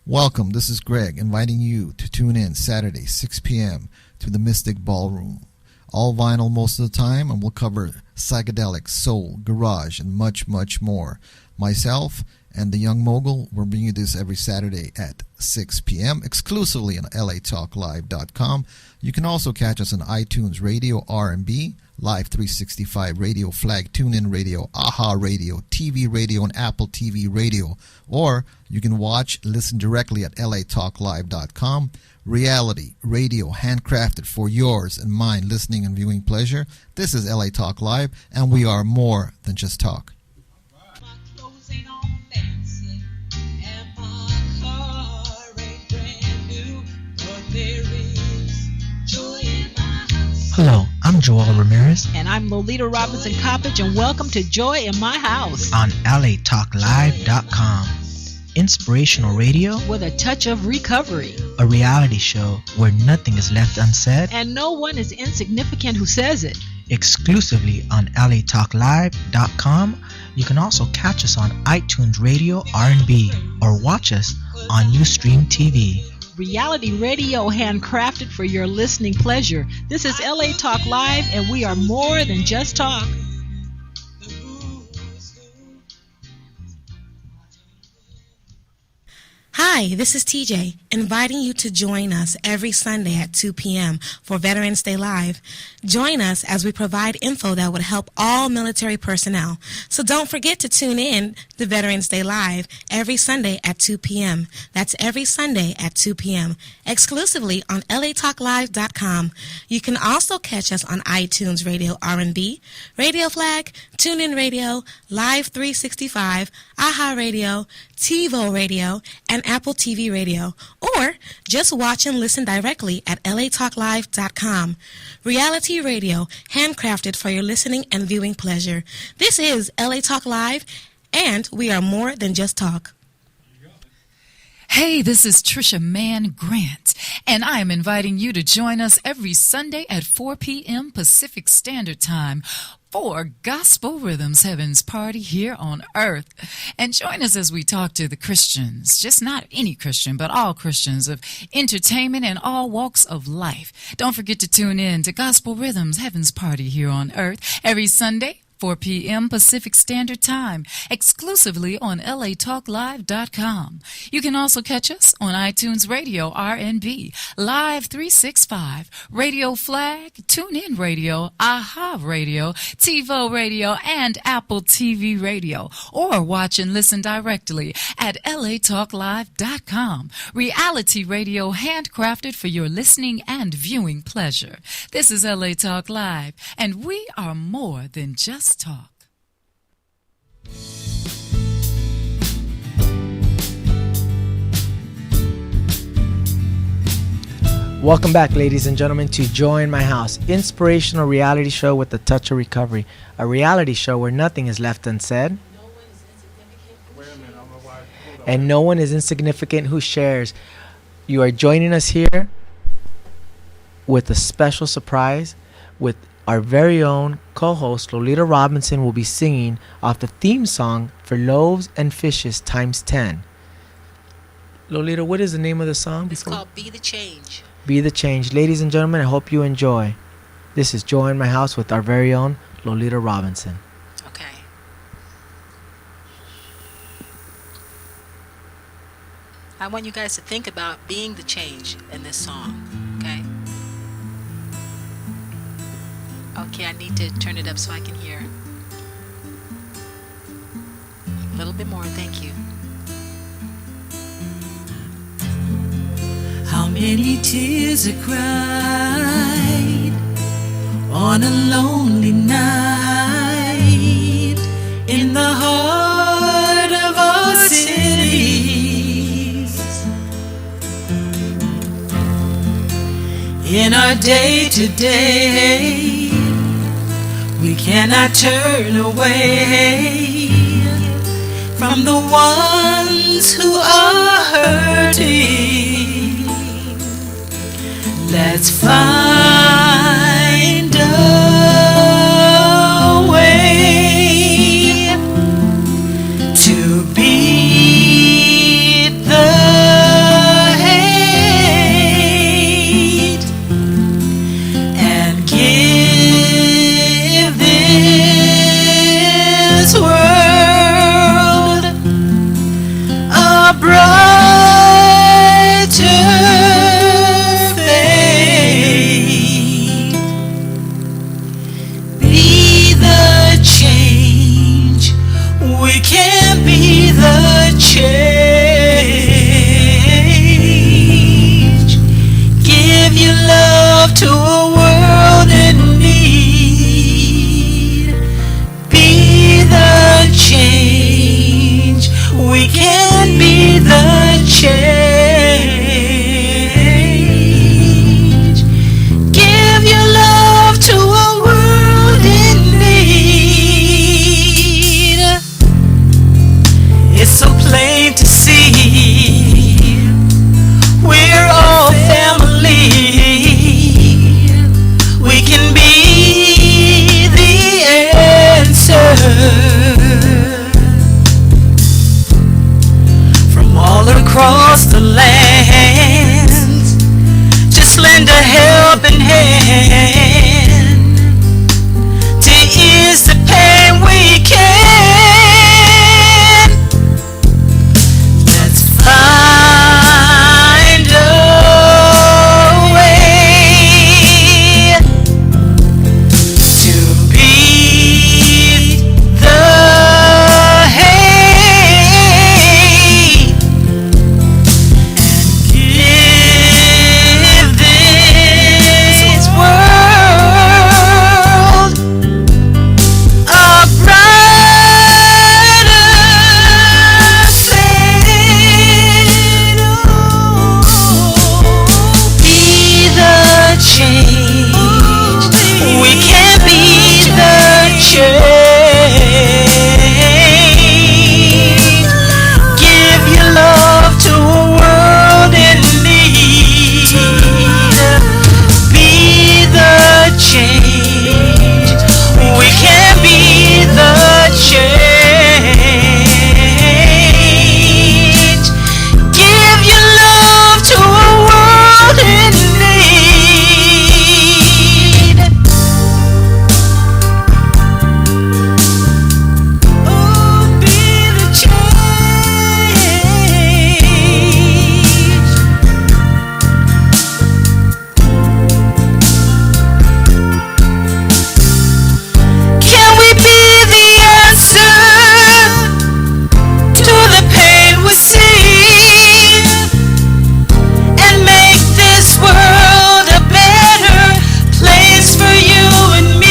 Welcome, this is Greg, inviting you to tune in Saturday, 6 p.m. to the Mystic Ballroom. All vinyl most of the time, and we'll cover psychedelic, soul, garage, and much, much more. Myself and the Young Mogul will bring you this every Saturday at 6 p.m. exclusively on latalklive.com. You can also catch us on iTunes Radio, R&B, Live 365 Radio, Flag, TuneIn Radio, AHA Radio, TV Radio, and Apple TV Radio. Or you can listen directly at latalklive.com. Reality radio, handcrafted for yours and mine listening and viewing pleasure. This is LA Talk Live, and we are more than just talk. Hello, I'm Joel Ramirez And I'm Lolita Robinson Coppage, and welcome to Joy in My House on latalklive.com. Inspirational radio with a touch of recovery. a reality show where nothing is left unsaid, And no one is insignificant who says it. exclusively on latalklive.com. You can also catch us on iTunes Radio R&B or watch us on Ustream TV. Reality radio handcrafted for your listening pleasure. This is LA Talk Live, and we are more than just talk. Hi, this is TJ, inviting you to join us every Sunday at 2 p.m. for Veterans Day Live. Join us as we provide info that would help all military personnel. So don't forget to tune in to Veterans Day Live every Sunday at 2 p.m. That's every Sunday at 2 p.m. exclusively on latalklive.com. You can also catch us on iTunes Radio R&B, Radio Flag, TuneIn Radio, Live 365, AHA Radio, TiVo Radio, and Apple TV Radio, or just watch and listen directly at latalklive.com. Reality radio, handcrafted for your listening and viewing pleasure. This is LA Talk Live, and we are more than just talk. Hey, this is Trisha Mann Grant, and I am inviting you to join us every Sunday at 4 p.m. Pacific Standard Time for Gospel Rhythms Heaven's Party here on Earth. And join us as we talk to the Christians, just not any Christian, but all Christians of entertainment and all walks of life. Don't forget to tune in to Gospel Rhythms Heaven's Party here on Earth every Sunday, 4 p.m. Pacific Standard Time, exclusively on latalklive.com. You can also catch us on iTunes Radio R&B, Live 365, Radio Flag, TuneIn Radio, AHA Radio, TiVo Radio, and Apple TV Radio. Or watch and listen directly at latalklive.com. Reality radio handcrafted for your listening and viewing pleasure. This is LA Talk Live, and we are more than just talk. Welcome back, ladies and gentlemen, to Joy in My House, inspirational reality show with a touch of recovery. A reality show where nothing is left unsaid, and no one is insignificant who shares. You are joining us here with a special surprise with our very own co-host Lolita Robinson will be singing off the theme song for Loaves and Fishes times 10. Lolita, what is the name of the song? It's called Be the Change. Be the Change. Ladies and gentlemen, I hope you enjoy. This is Joy in My House with our very own Lolita Robinson. Okay. I want you guys to think about being the change in this song, okay? Okay, I need to turn it up so I can hear. A little bit more, thank you. How many tears I cried on a lonely night in the heart In our day to day, we cannot turn away from the ones who are hurting. Let's find a way to beat the hate and give this world a brighter fate. Be the change. We can be the change. Give your love to a world in need. Be the change. We can be the change. Give your love to a world in need. It's so plain to see we're all family. We can be the answer. From all across the land, just lend a helping hand to ease the pain we can. Let's find a way to beat the hate and give this world a brighter fate. Be the change. We can be the change. Give your love to a world in need. Be the change. We can be the change. Give your love to a world in need. Oh, be the change. Can we be the answer to the pain we see and make this world a better place for you and me?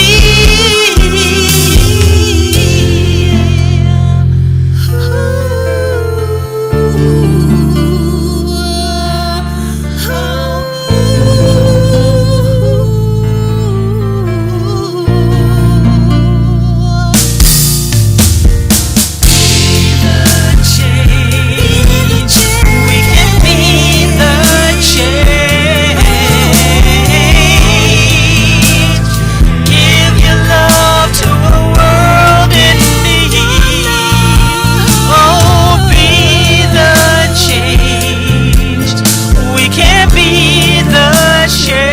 We can be the change. Give your love to a world in need. Oh, be the change. We can be the change.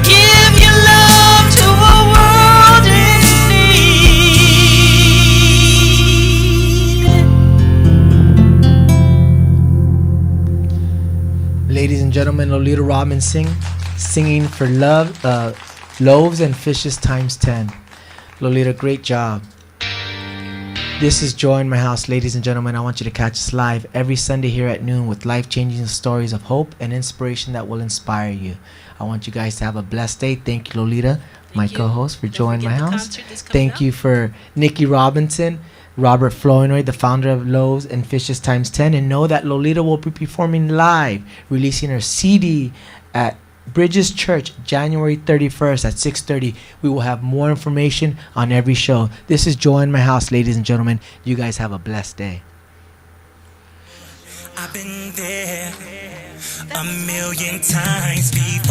Give your love to a world in need. Ladies and gentlemen, Lolita Robinson singing for love, loaves and fishes times 10. Lolita, great job. This is Joy in My House, ladies and gentlemen. I want you to catch us live every Sunday here at noon with life-changing stories of hope and inspiration that will inspire you. I want you guys to have a blessed day. Thank you, Lolita, my co-host, for Joy in My House. Thank you for Nikki Robinson, Robert Flournoy, the founder of Loaves and Fishes Times 10. And know that Lolita will be performing live, releasing her CD at Bridges Church, January 31st at 6:30. We will have more information on every show. This is Joy in My House, ladies and gentlemen. You guys have a blessed day. I've been there a million times before.